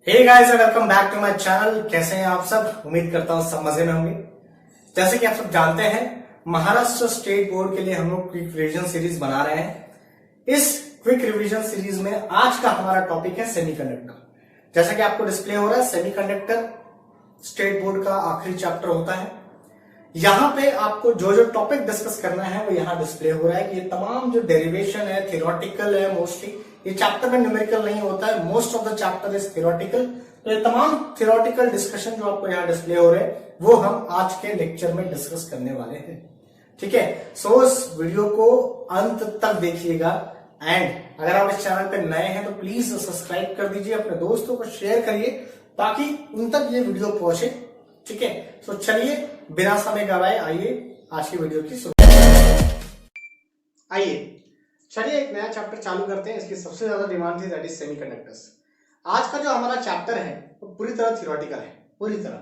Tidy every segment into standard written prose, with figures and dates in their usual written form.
Hey guys, welcome back to my channel. कैसे हैं आप सब? उम्मीद करता हूं सब मजे में होंगे। जैसे कि आप सब जानते हैं, महाराष्ट्र स्टेट बोर्ड के लिए हम लोग क्विक रिवीजन सीरीज बना रहे हैं। इस क्विक रिवीजन सीरीज में आज का हमारा टॉपिक है सेमीकंडक्टर। जैसा कि आपको डिस्प्ले हो रहा है, सेमीकंडक्टर स्टेट बोर्ड का आखिरी चैप्टर होता है। यहाँ पे आपको जो जो टॉपिक डिस्कस करना है वो यहाँ डिस्प्ले हो रहा है कि ये तमाम जो डेरिवेशन है थियोरेटिकल है। मोस्टली ये चैप्टर में न्यूमेरिकल नहीं होता है, most of the chapter is theoretical. तो ये तमाम थियोरेटिकल डिस्कशन जो आपको यहाँ डिस्प्ले हो रहे हैं वो हम आज के लेक्चर में डिस्कस करने वाले हैं। ठीक है, सो इस वीडियो को अंत तक देखिएगा। एंड अगर आप इस चैनल पे नए हैं तो प्लीज सब्सक्राइब कर दीजिए, अपने दोस्तों को शेयर करिए ताकि उन तक ये वीडियो पहुंचे। ठीक है, तो चलिए बिना समय गवाए आइए आज की वीडियो की आइए चलिए एक नया चैप्टर चालू करते हैं। इसकी सबसे ज्यादा डिमांड थी, दैट इज सेमीकंडक्टर्स। आज का जो हमारा चैप्टर है वो पूरी तरह थियोरेटिकल है, पूरी तरह।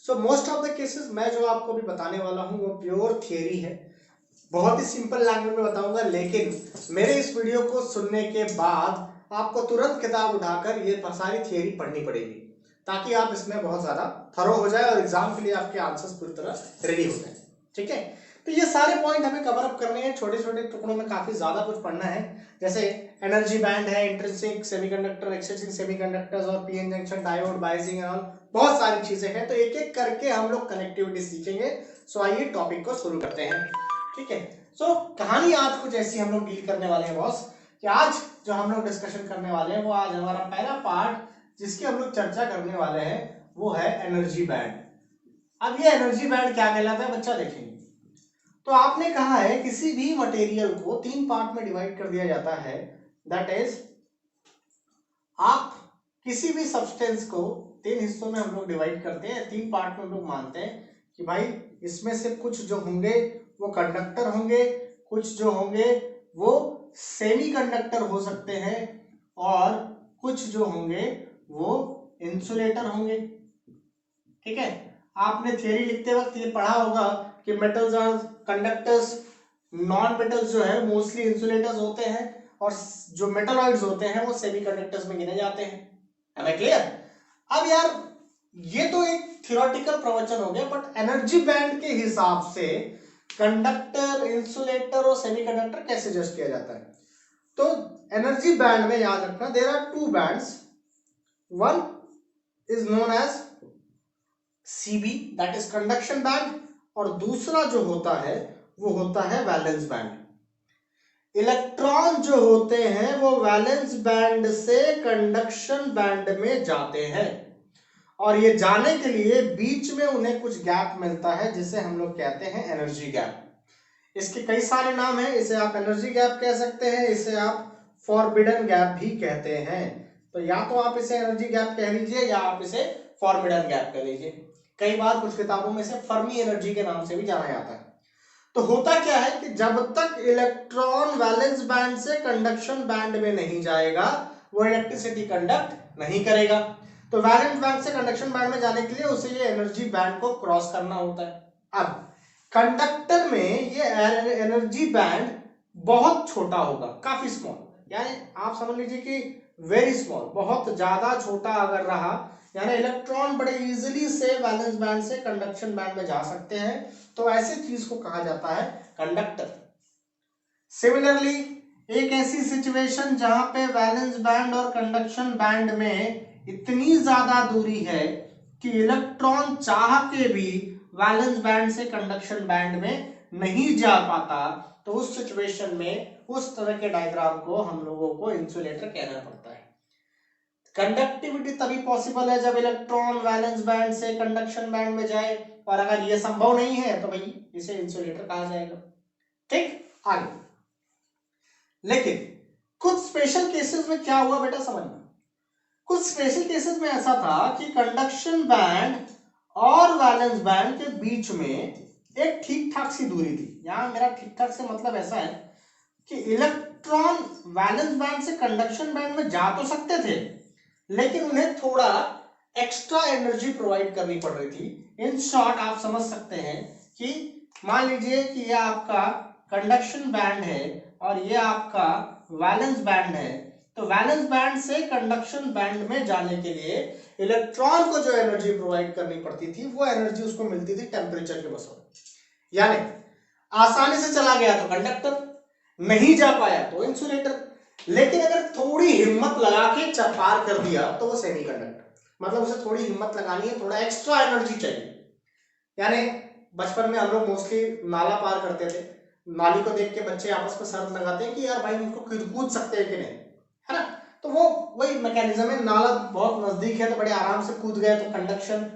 So most of the cases मैं जो आपको भी बताने वाला हूं वो प्योर थियरी है। बहुत ही सिंपल लैंग्वेज में बताऊंगा, लेकिन मेरे इस वीडियो को सुनने के बाद आपको तुरंत किताब उठाकर ये सारी थियरी पढ़नी पड़ेगी ताकि आप इसमें बहुत ज्यादा थरो हो जाए और एग्जाम के लिए आपके आंसर्स पूरी तरह रेडी हो जाए। ठीक है, तो ये सारे पॉइंट हमें कवर अप करने हैं, छोटे छोटे टुकड़ों में काफी ज्यादा कुछ पढ़ना है। जैसे एनर्जी बैंड है, इंट्रिंसिक सेमीकंडक्टर, एक्सट्रिंसिक सेमीकंडक्टर्स और PN junction, diode, biasing and all, बहुत सारी चीजें हैं। तो एक एक करके हम लोग कनेक्टिविटी सीखेंगे। सो आइए टॉपिक को शुरू करते हैं। ठीक है, सो कहानी आज कुछ ऐसी हम लोग डील करने वाले हैं बॉस, कि आज जो हम लोग डिस्कशन करने वाले हैं वो आज हमारा पहला पार्ट जिसकी हम लोग चर्चा करने वाले हैं वो है एनर्जी बैंड। अब ये एनर्जी बैंड क्या कहलाता है बच्चा, देखेंगे। तो आपने कहा है किसी भी मटेरियल को तीन पार्ट में डिवाइड कर दिया जाता है। दैट इज, आप किसी भी सब्सटेंस को तीन हिस्सों में हम लोग डिवाइड करते हैं, तीन पार्ट में हम लोग मानते हैं कि भाई इसमें से कुछ जो होंगे वो कंडक्टर होंगे, कुछ जो होंगे वो सेमी कंडक्टर हो सकते हैं और कुछ जो होंगे वो इंसुलेटर होंगे। ठीक है, आपने थियरी लिखते वक्त ये पढ़ा होगा कि मेटल्स और कंडक्टर्स, नॉन मेटल्स जो है मोस्टली इंसुलेटर्स होते हैं और जो मेटलॉइड्स होते हैं वो सेमीकंडक्टर्स में गिने जाते हैं। है ना क्लियर? अब यार ये तो एक थियोरेटिकल प्रवचन हो गया, बट एनर्जी बैंड के हिसाब से कंडक्टर, इंसुलेटर और सेमीकंडक्टर कैसे जज किया जाता है? तो एनर्जी बैंड में याद रखना, there are two bands, one is known as CB, that is conduction band, और दूसरा जो होता है वो होता है वैलेंस बैंड। इलेक्ट्रॉन जो होते हैं वो वैलेंस बैंड से कंडक्शन बैंड में जाते हैं और ये जाने के लिए बीच में उन्हें कुछ गैप मिलता है जिसे हम लोग कहते हैं एनर्जी गैप। इसके कई सारे नाम हैं, इसे आप एनर्जी गैप कह सकते हैं, इसे आप फॉरबिडन गैप भी कहते हैं। तो या तो आप इसे एनर्जी गैप कह लीजिए या आप इसे फॉरबिडन गैप कह लीजिए। कई बार कुछ किताबों में इसे फर्मी एनर्जी के नाम से भी जाना जाता है। तो होता क्या है कि जब तक इलेक्ट्रॉन वैलेंस बैंड से कंडक्शन बैंड में नहीं जाएगा वो इलेक्ट्रिसिटी कंडक्ट नहीं करेगा। तो वैलेंस बैंड से कंडक्शन बैंड में जाने के लिए उसे ये एनर्जी बैंड को क्रॉस करना होता है। अब कंडक्टर में ये एनर्जी बैंड बहुत छोटा होगा, काफी स्मॉल, यानी आप समझ लीजिए कि वेरी स्मॉल, बहुत ज्यादा छोटा अगर रहा, यानी इलेक्ट्रॉन बड़े इजीली से वैलेंस बैंड से कंडक्शन बैंड में जा सकते हैं, तो ऐसी चीज को कहा जाता है कंडक्टर। सिमिलरली एक ऐसी सिचुएशन जहां पे वैलेंस बैंड और कंडक्शन बैंड में इतनी ज्यादा दूरी है कि इलेक्ट्रॉन चाह के भी वैलेंस बैंड से कंडक्शन बैंड में नहीं जा पाता, तो उस सिचुएशन में उस तरह के डायग्राम को हम लोगों को इंसुलेटर कहना पड़ता है। कंडक्टिविटी तभी पॉसिबल है जब इलेक्ट्रॉन वैलेंस बैंड से कंडक्शन बैंड में जाए, और अगर यह संभव नहीं है तो भाई इसे इंसुलेटर कहा जाएगा। ठीक, आगे। लेकिन कुछ स्पेशल केसेस में क्या हुआ बेटा, समझना। कुछ स्पेशल केसेस में ऐसा था कि कंडक्शन बैंड और वैलेंस बैंड के बीच में एक ठीक ठाक सी दूरी थी। यहां मेरा ठीक ठाक से मतलब ऐसा है कि इलेक्ट्रॉन वैलेंस बैंड से कंडक्शन बैंड में जा तो सकते थे, लेकिन उन्हें थोड़ा एक्स्ट्रा एनर्जी प्रोवाइड करनी पड़ रही थी। इन शॉर्ट आप समझ सकते हैं कि मान लीजिए कि यह आपका कंडक्शन बैंड है और यह आपका वैलेंस बैंड है, तो वैलेंस बैंड से कंडक्शन बैंड में जाने के लिए इलेक्ट्रॉन को जो एनर्जी प्रोवाइड करनी पड़ती थी वो एनर्जी उसको मिलती थी टेम्परेचर के बदौलत। यानी आसानी से चला गया तो कंडक्टर, नहीं जा पाया तो इंसुलेटर, लेकिन अगर थोड़ी हिम्मत लगा के पार कर दिया तो वो सेमीकंडक्टर। मतलब उसे थोड़ी हिम्मत लगानी है, थोड़ा एक्स्ट्रा एनर्जी चाहिए। यानी बचपन में हम लोग मोस्टली नाला पार करते थे, नाली को देख के बच्चे आपस में शर्त लगाते हैं कि यार भाई उनको कूद सकते हैं कि नहीं, है ना। तो वो वही मैकेनिज्म है, नाला बहुत नजदीक है तो बड़े आराम से कूद गए तो कंडक्शन,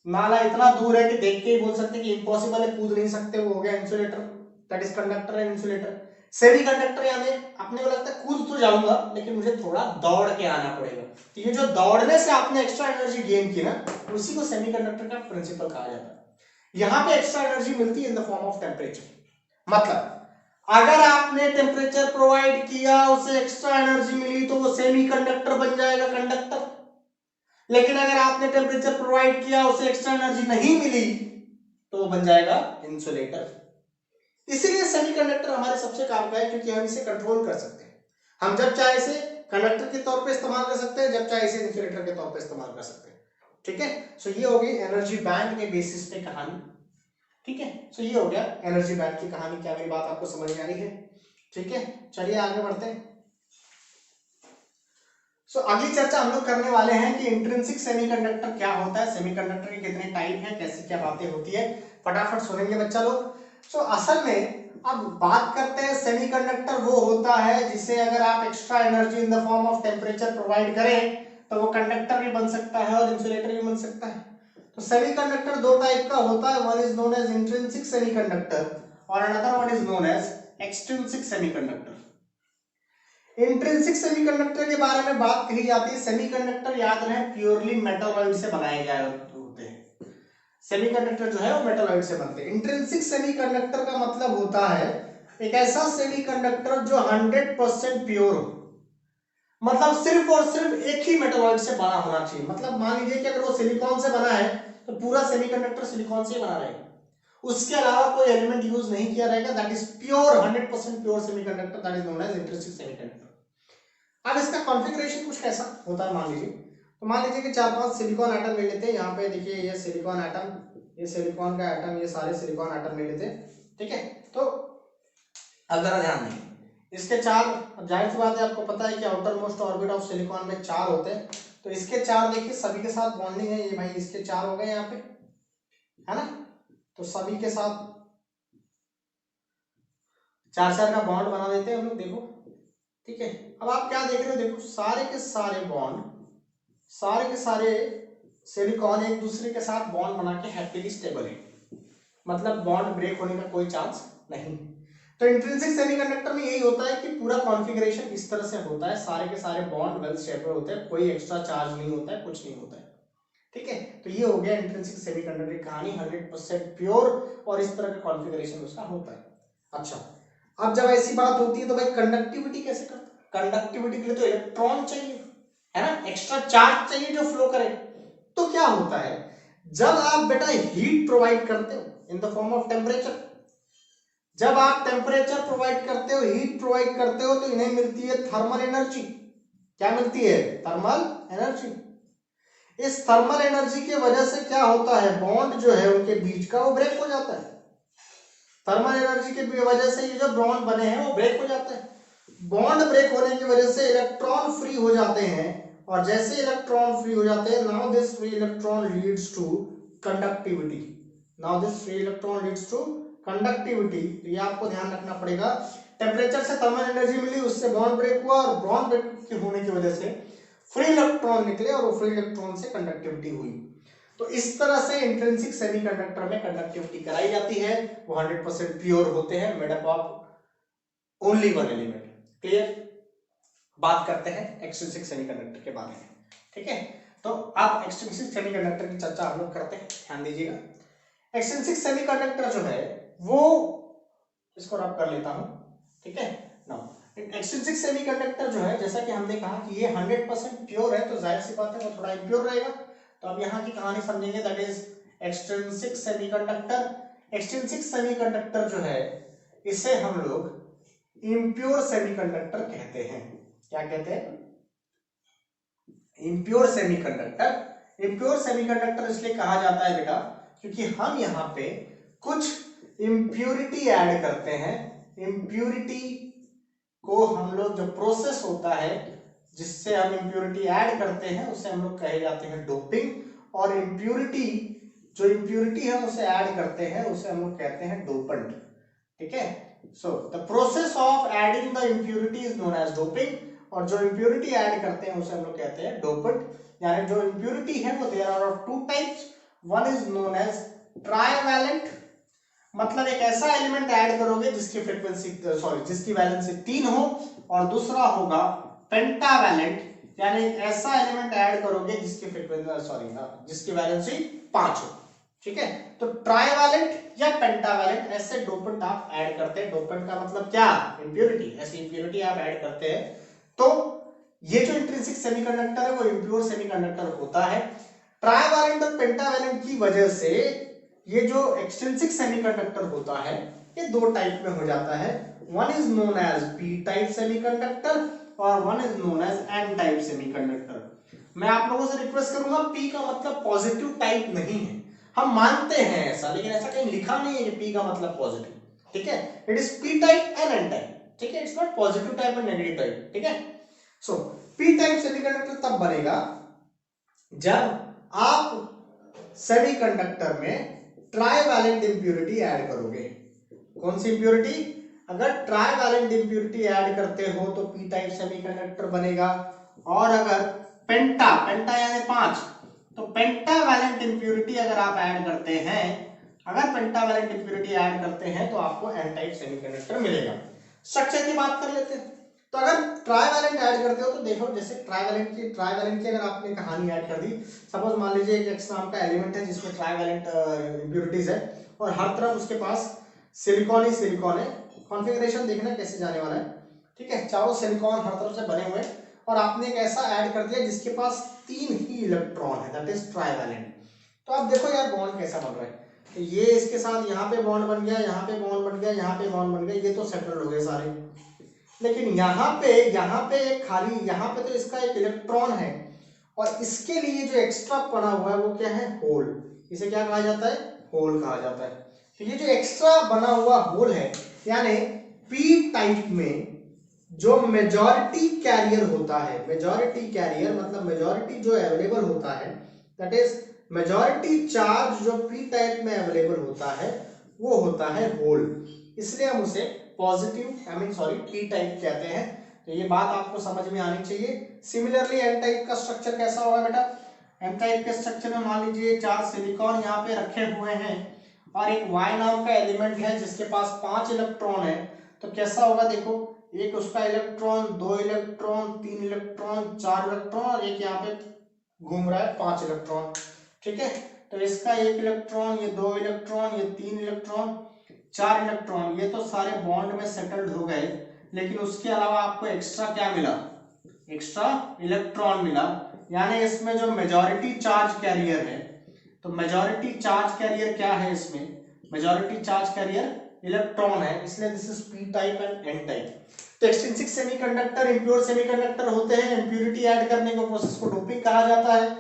नाला इतना दूर है कि देख के ही बोल सकते हैं कि इम्पॉसिबल है, कूद नहीं सकते, वो हो गया insulator, that is conductor and insulator. Semiconductor यानी अपने को लगता है कूद तो जाऊंगा लेकिन मुझे थोड़ा दौड़ के आना पड़ेगा, तो ये जो दौड़ने से आपने एक्स्ट्रा एनर्जी गेन की ना, उसी को सेमीकंडक्टर का प्रिंसिपल कहा जाता है। यहां पे एक्स्ट्रा एनर्जी मिलती है in the form of temperature. मतलब अगर आपने टेम्परेचर प्रोवाइड किया, उसे एक्स्ट्रा एनर्जी मिली तो वो सेमीकंडक्टर बन जाएगा, कंडक्टर। लेकिन अगर आपने टेम्परेचर प्रोवाइड किया, उसे एक्स्ट्रा एनर्जी नहीं मिली तो वो बन जाएगा इंसुलेटर। इसीलिए सेमीकंडक्टर हमारे सबसे काम का है, क्योंकि हम इसे कंट्रोल कर सकते हैं। हम जब चाहे इसे कंडक्टर के तौर पे इस्तेमाल कर सकते हैं, जब चाहे इसे इंसुलेटर के तौर पे इस्तेमाल कर सकते हैं। ठीक है, सो ये हो गई एनर्जी बैंड के बेसिस पे कहानी। ठीक है, सो ये हो गया एनर्जी बैंड की कहानी। क्या मेरी बात आपको समझ में आ रही है? ठीक है, चलिए आगे बढ़ते हैं। सो अगली चर्चा हम लोग करने वाले हैं कि इंट्रिंसिक सेमीकंडक्टर क्या होता है, सेमीकंडक्टर के कितने टाइप हैं, कैसे क्या बातें होती है, फटाफट सुनेंगे बच्चा लोग। सो असल में अब बात करते हैं, सेमीकंडक्टर वो होता है जिसे अगर आप extra energy in the form of temperature provide करें तो वो कंडक्टर भी बन सकता है और इंसुलेटर भी बन सकता है। तो सेमीकंडक्टर दो टाइप का होता है, one is known as intrinsic semiconductor और another one is known as extrinsic semiconductor. Intrinsic semiconductor के बारे में बात कही जाती है, सेमीकंडक्टर याद रहे प्योरली मेटलॉइड से बनाए गए होते हैं। सेमीकंडक्टर जो है वो मेटलॉइड से बनते हैं। इंट्रिंसिक सेमीकंडक्टर का मतलब होता है एक ऐसा सेमीकंडक्टर जो 100% प्योर हो, मतलब सिर्फ और सिर्फ एक ही मेटलॉइड से बना होना चाहिए। मतलब मान लीजिए कि अगर वो सिलिकॉन से बना है तो पूरा सेमीकंडक्टर सिलिकॉन से ही बना रहेगा, उसके अलावा कोई एलिमेंट यूज नहीं किया रहेगा, that is pure 100% pure semiconductor, that is known as intrinsic semiconductor. अब इसका कॉन्फ़िगरेशन कुछ कैसा होता है मान लीजिए, तो मान लीजिए कि 4-5 सिलिकॉन एटम ले लेते हैं। यहाँ पे देखिए ये सिलिकॉन एटम, ये सिलिकॉन का एटम, ये सारे सिलिकॉन एटम ले लेते हैं। ठीक है, तो अब जरा ध्यान दें, इसके चार, जाहिर सी बात है आपको पता है कि outer most orbit of silicon में 4 होते हैं, तो इसके 4 देखिए सभी के साथ बॉन्डिंग है, ये भाई इसके 4 हो गए यहाँ पे, है ना। तो सभी के साथ 4-4 का बॉन्ड बना देते हैं हम लोग, देखो। ठीक है, अब आप क्या देख रहे हो, देखो सारे के सारे बॉन्ड, सारे के सारे सिलिकॉन एक दूसरे के साथ बॉन्ड बना के हैप्पीली स्टेबल है, मतलब बॉन्ड ब्रेक होने का कोई चांस नहीं। तो इंट्रिंसिक सेमीकंडक्टर में यही होता है कि पूरा कॉन्फ़िगरेशन इस तरह से होता है, सारे के सारे बॉन्ड वेल स्टेबल होते हैं, कोई एक्स्ट्रा चार्ज नहीं होता है, कुछ नहीं होता है। ठीक है, तो ये हो गया इंट्रिंसिक सेमीकंडक्टर की कहानी, 100% प्योर और इस तरह का कॉन्फ़िगरेशन उसका होता है। अच्छा, अब जब ऐसी बात होती है तो भाई कंडक्टिविटी कैसे करते हैं? कंडक्टिविटी के लिए तो इलेक्ट्रॉन चाहिए, है ना, एक्स्ट्रा चार्ज चाहिए जो फ्लो करे। तो क्या होता है, जब आप बेटा हीट प्रोवाइड करते हो in the form of temperature, जब आप टेम्परेचर प्रोवाइड करते हो, हीट प्रोवाइड करते हो, तो इन्हें मिलती है थर्मल एनर्जी। क्या मिलती है? Thermal energy. इस थर्मल एनर्जी की वजह से क्या होता है, बॉन्ड जो है उनके बीच का वो ब्रेक हो जाता है। थर्मल एनर्जी की वजह से ये जो बॉन्ड बने हैं वो ब्रेक हो जाते हैं। बॉन्ड ब्रेक होने की वजह से इलेक्ट्रॉन फ्री हो जाते हैं, और जैसे इलेक्ट्रॉन फ्री हो जाते हैं, now this free electron leads to conductivity. Now this free electron leads to conductivity. ये आपको ध्यान रखना पड़ेगा, टेम्परेचर से थर्मल एनर्जी मिली, उससे बॉन्ड ब्रेक हुआ, और बॉन्ड ब्रेक होने की वजह से फ्री इलेक्ट्रॉन निकले, और वो फ्री इलेक्ट्रॉन से कंडक्टिविटी हुई। तो इस तरह से इंट्रिंसिक सेमीकंडक्टर में कंडक्टिविटी कराई जाती है, वो 100% प्योर होते हैं, made up of only one element. Clear? बात करते हैं एक्सट्रिंसिक सेमीकंडक्टर के बारे में। ठीक है, तो आप एक्सट्रिंसिक सेमीकंडक्टर की चर्चा हम लोग करते हैं, ध्यान दीजिएगा। एक्सट्रिंसिक सेमीकंडक्टर जो है वो, इसको रब कर लेता हूं, ठीक है ना। एक्सट्रिंसिक सेमीकंडक्टर जो है, जैसा कि हमने कहा कि ये 100% प्योर है, तो जाहिर सी बात है वो थोड़ा इम्प्योर रहेगा। तो अब यहाँ की कहानी समझेंगे, that is extrinsic semiconductor. Extrinsic semiconductor जो है, इसे हम लोग इम्प्योर सेमीकंडक्टर कहते हैं। क्या कहते हैं, इम्प्योर सेमीकंडक्टर। इम्प्योर सेमीकंडक्टर इसलिए कहा जाता है बेटा क्योंकि हम यहाँ पे कुछ इम्प्योरिटी ऐड करते हैं। इम्प्योरिटी को हम लोग, जो प्रोसेस होता है जिससे हम इम्प्योरिटी ऐड करते हैं उसे हम लोग कहे जाते हैं डोपिंग, और इम्प्योरिटी, जो इम्प्योरिटी है उसे ऐड करते हैं उसे हम लोग कहते हैं डोपेंट। ठीक है, so the process of adding the impurity is known as doping, और जो इम्प्योरिटी ऐड करते हैं उसे हम लोग कहते हैं डोपेंट। यानी जो इम्प्योरिटी है वो there are of two types, one is known as trivalent, मतलब एक ऐसा एलिमेंट ऐड करोगे जिसकी फ्रीक्वेंसी जिसकी वैलेंसी 3 हो, और दूसरा होगा पेंटावैलेंट, यानी एक ऐसा एलिमेंट ऐड करोगे जिसकी फ्रीक्वेंसी जिसकी वैलेंसी 5 हो। ठीक है, तो ट्राइवैलेंट या पेंटावैलेंट ऐसे डोपेंट आप ऐड करते हैं। डोपेंट का मतलब क्या, इम्प्योरिटी, ऐसी इम्प्योरिटी आप ऐड करते हैं तो ये जो इंट्रिंसिक सेमीकंडक्टर है वो इम्प्योर सेमीकंडक्टर होता है। ट्राइवैलेंट और पेंटावैलेंट की वजह से ये जो एक्सट्रिंसिक सेमीकंडक्टर होता है ये दो टाइप में हो जाता है, one is known as P type semiconductor और one is known as N type semiconductor. मैं आप लोगों से रिक्वेस्ट करूंगा, पी का मतलब पॉजिटिव टाइप नहीं है, हम मानते हैं ऐसा, लेकिन ऐसा कहीं लिखा नहीं है कि पी का मतलब पॉजिटिव। ठीक है, it is P type and N type. ठीक है, it's not positive type and negative type. ठीक है, सो पी टाइप सेमीकंडक्टर तब बनेगा जब आप सेमीकंडक्टर में ट्राइवैलेंट इंप्योरिटी ऐड करोगे। कौन सी इंप्योरिटी, अगर ट्राइवैलेंट इंप्योरिटी ऐड करते हो तो पी टाइप सेमीकंडक्टर बनेगा, और अगर पेंटा, पेंटा यानी 5, तो पेंटावैलेंट इंप्योरिटी अगर आप ऐड करते हैं, अगर पेंटावैलेंट इंप्योरिटी ऐड करते हैं तो आपको एन टाइप सेमीकंडक्टर मिलेगा। स्ट्रक्चर की बात कर लेते हैं, तो अगर ट्राइवैलेंट ऐड करते हो तो देखो, जैसे ट्राइवैलेंट की अगर आपने कहानी ऐड कर दी, सपोज मान लीजिए एक एक्स नाम का एलिमेंट है जिसमें ट्राइवैलेंट इंप्योरिटीज है और हर तरफ उसके पास सिलिकॉन ही सिलिकॉन है। कॉन्फ़िगरेशन देखना कैसे जाने वाला है। ठीक है, चारों सिलिकॉन हर तरफ से बने हुए हैं और आपने एक ऐसा ऐड कर दिया जिसके पास 3 ही इलेक्ट्रॉन है, दैट इज ट्राइवैलेंट। तो आप देखो यार बॉन्ड कैसा बन रहा है, तो ये इसके साथ यहाँ पे बॉन्ड बन गया, यहाँ पे बॉन्ड बन गया, यहाँ पे बॉन्ड बन गया, ये तो सेटल हो गए सारे। लेकिन यहाँ पे एक खाली, यहाँ पे तो इसका एक इलेक्ट्रॉन है और इसके लिए जो एक्स्ट्रा पड़ा हुआ है वो क्या है, होल। इसे क्या कहा जाता है, होल कहा जाता है। तो ये जो एक्स्ट्रा बना हुआ होल है, यानी पी टाइप में जो मेजॉरिटी कैरियर होता है, मेजॉरिटी कैरियर मतलब मेजॉरिटी जो अवेलेबल होता है, दैट इज मेजॉरिटी चार्ज जो पी टाइप में अवेलेबल होता है वो होता है होल, इसलिए हम उसे पॉजिटिव पी टाइप कहते हैं। तो ये बात आपको समझ में आनी चाहिए। सिमिलरली एन टाइप का स्ट्रक्चर कैसा होगा बेटा, एन टाइप के स्ट्रक्चर में मान लीजिए 4 सिलिकॉन यहाँ पे रखे हुए हैं और एक Y नाम का एलिमेंट है जिसके पास 5 इलेक्ट्रॉन है, तो कैसा होगा देखो, एक उसका इलेक्ट्रॉन, 2 इलेक्ट्रॉन, 3 इलेक्ट्रॉन, 4 इलेक्ट्रॉन और एक यहाँ पे घूम रहा है 5 इलेक्ट्रॉन। ठीक है, तो इसका 1 इलेक्ट्रॉन, ये 2 इलेक्ट्रॉन, ये 3 इलेक्ट्रॉन, 4 इलेक्ट्रॉन, ये तो सारे बॉन्ड में सेटल्ड हो गए, लेकिन उसके अलावा आपको एक्स्ट्रा क्या मिला, एक्स्ट्रा इलेक्ट्रॉन मिला। यानी इसमें जो मेजॉरिटी चार्ज कैरियर है, तो मेजॉरिटी चार्ज कैरियर क्या है, इसमें मेजॉरिटी चार्ज कैरियर इलेक्ट्रॉन है, इसलिए this is P type and N type. तो एक्सट्रिंसिक सेमीकंडक्टर इंप्योर सेमीकंडक्टर होते हैं, इंप्योरिटी ऐड करने के प्रोसेस को डोपिंग कहा जाता है,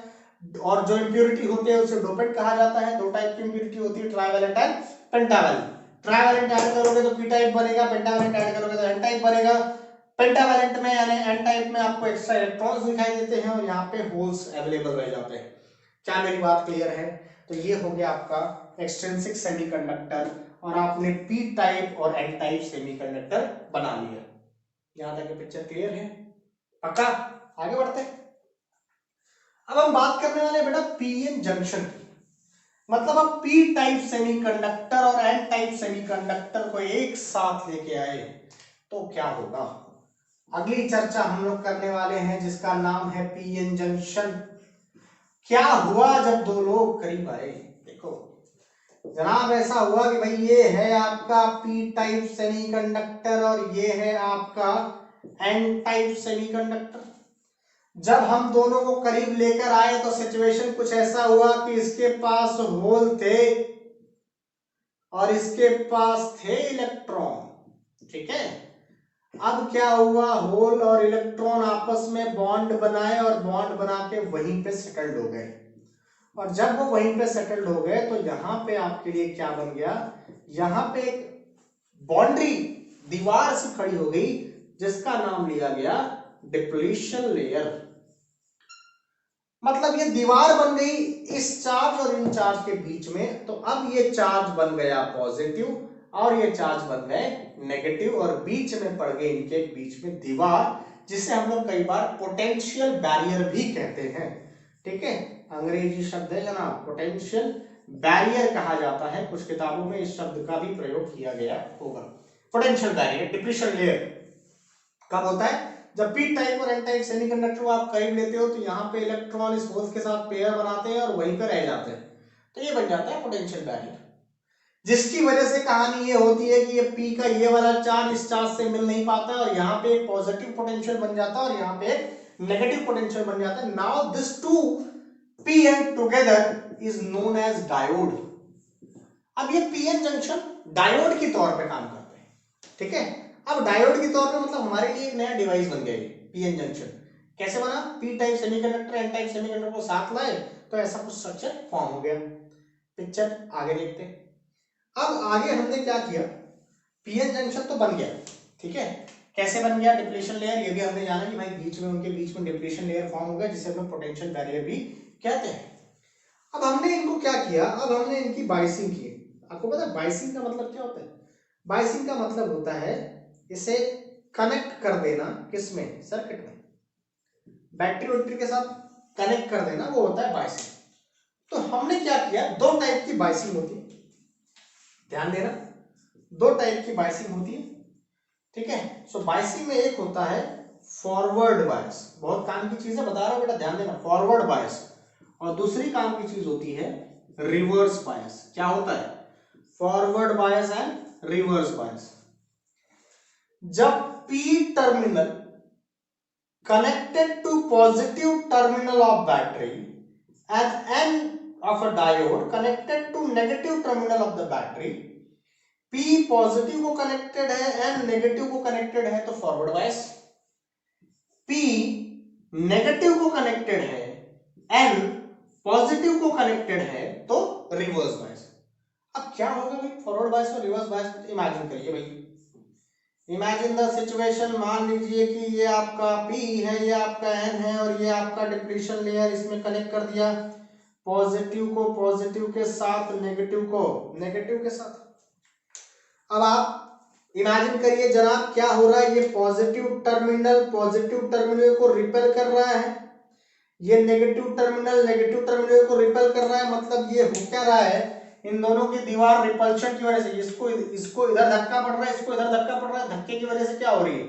और जो इंप्योरिटी होते हैं उसे डोपेंट कहा जाता है। दो टाइप की इंप्योरिटी होती है, trivalent and pentavalent. Trivalent add करोगे तो पी टाइप बनेगा, पेंटावैलेंट ऐड करोगे तो एन टाइप बनेगा। पेंटावैलेंट में यानी एन टाइप में आपको एक्स्ट्रा इलेक्ट्रॉन्स दिखाई देते हैं और यहाँ पे होल्स अवेलेबल रह जाते हैं। क्या मेरी बात क्लियर है? तो ये हो गया आपका एक्सट्रिंसिक सेमीकंडक्टर और आपने पी टाइप और एन टाइप सेमीकंडक्टर बना लिया। यहां तक पिक्चर क्लियर है? पक्का? आगे बढ़ते हैं। अब हम बात करने वाले बेटा पीएन जंक्शन की, मतलब अब पी टाइप सेमीकंडक्टर और एन टाइप सेमीकंडक्टर को एक साथ लेके आए तो क्या होगा। अगली चर्चा हम लोग करने वाले हैं जिसका नाम है पीएन जंक्शन। क्या हुआ जब दो लोग करीब आए? देखो जनाब, ऐसा हुआ कि भाई ये है आपका पी टाइप सेमीकंडक्टर और ये है आपका एन टाइप सेमीकंडक्टर। जब हम दोनों को करीब लेकर आए तो सिचुएशन कुछ ऐसा हुआ कि इसके पास होल थे और इसके पास थे इलेक्ट्रॉन। ठीक है, अब क्या हुआ, होल और इलेक्ट्रॉन आपस में बॉन्ड बनाए और बॉन्ड बना के वहीं पे सेटल्ड हो गए। और जब वो वहीं पे सेटल्ड हो गए तो यहां पे आपके लिए क्या बन गया, यहां पे एक बाउंड्री दीवार सी खड़ी हो गई जिसका नाम लिया गया डिप्लीशन लेयर। मतलब ये दीवार बन गई इस चार्ज और इन चार्ज के बीच में। तो अब ये चार्ज बन गया पॉजिटिव और ये चार्ज बन गए नेगेटिव और बीच में पड़ गए इनके बीच में दीवार, जिसे हम लोग कई बार पोटेंशियल बैरियर भी कहते हैं। ठीक है, अंग्रेजी शब्द है जनाब, पोटेंशियल बैरियर कहा जाता है। कुछ किताबों में इस शब्द का भी प्रयोग किया गया होगा। पोटेंशियल बैरियर, डिप्लीशन लेयर कब होता है, जब पी टाइप और एन टाइप सेमीकंडक्टर को आप करीब लेते हो तो यहाँ पे इलेक्ट्रॉन इस होल्स के साथ पेयर बनाते हैं और वहीं पे रह जाते हैं, तो ये बन जाता है पोटेंशियल बैरियर। जिसकी वजह से कहानी ये होती है कि ये पी का ये वाला चार्ज इस चार्ज से मिल नहीं पाता है और यहाँ पे एक पॉजिटिव पोटेंशियल बन जाता है और यहाँ पे एक नेगेटिव पोटेंशियल बन जाता है। Now this two P N together is known as diode. अब ये पीएन जंक्शन डायोड के तौर पे काम करते हैं। ठीक है, अब डायोड के तौर पे मतलब हमारे लिए एक नया डिवाइस बन गया ये पीएन जंक्शन। कैसे बना, P type semiconductor N type semiconductor को साथ लाए तो ऐसा कुछ स्ट्रक्चर फॉर्म हो गया। पिक्चर आगे देखते हैं। अब आगे हमने क्या किया, पीएन जंक्शन तो बन गया, ठीक है, कैसे बन गया, डिप्लीशन लेयर, ये भी हमने जाना कि भाई बीच में उनके बीच में डिप्लीशन लेयर फॉर्म हो गया जिसे हम पोटेंशियल बैरियर भी कहते हैं। अब हमने इनको क्या किया, अब हमने इनकी बाइसिंग की। आपको पता है बाइसिंग का मतलब क्या होता है, बाइसिंग का मतलब होता है इसे कनेक्ट कर देना, किसमें, सर्किट में, बैटरी वैटरी के साथ कनेक्ट कर देना, वो होता है बाइसिंग। तो हमने क्या किया, दो टाइप की बाइसिंग होती है, ध्यान देना, दो टाइप की बाइसिंग होती है। ठीक है, सो बाइसिंग में एक होता है फॉरवर्ड बायस, बहुत काम की चीज है, बता रहा हूं बेटा, ध्यान देना, फॉरवर्ड बायस, और दूसरी काम की चीज होती है रिवर्स बायस। क्या होता है, forward bias and reverse bias. जब P terminal connected to positive terminal of battery and N of a diode connected to negative terminal of the battery, P positive को कनेक्टेड है, N नेगेटिव को connected है तो forward bias, P negative को connected है, N positive को connected है तो रिवर्स बायस। अब क्या होगा भाई फॉरवर्ड बायस और रिवर्स बायस, इमेजिन करिए भाई, इमेजिन द सिचुएशन, मान लीजिए कि ये आपका P है, ये आपका N है और ये आपका डिप्लीशन लेयर, इसमें कनेक्ट कर दिया पॉजिटिव को पॉजिटिव के साथ, नेगेटिव को नेगेटिव के साथ। अब आप इमेजिन करिए जनाब क्या हो रहा है, ये पॉजिटिव टर्मिनल को रिपेल कर रहा है, ये नेगेटिव टर्मिनल को रिपेल कर रहा है। मतलब ये हो क्या रहा है, इन दोनों की दीवार रिपल्शन की वजह से, इसको इधर धक्का पड़ रहा है, इसको इधर धक्का पड़ रहा है, धक्के की वजह से क्या हो रही है,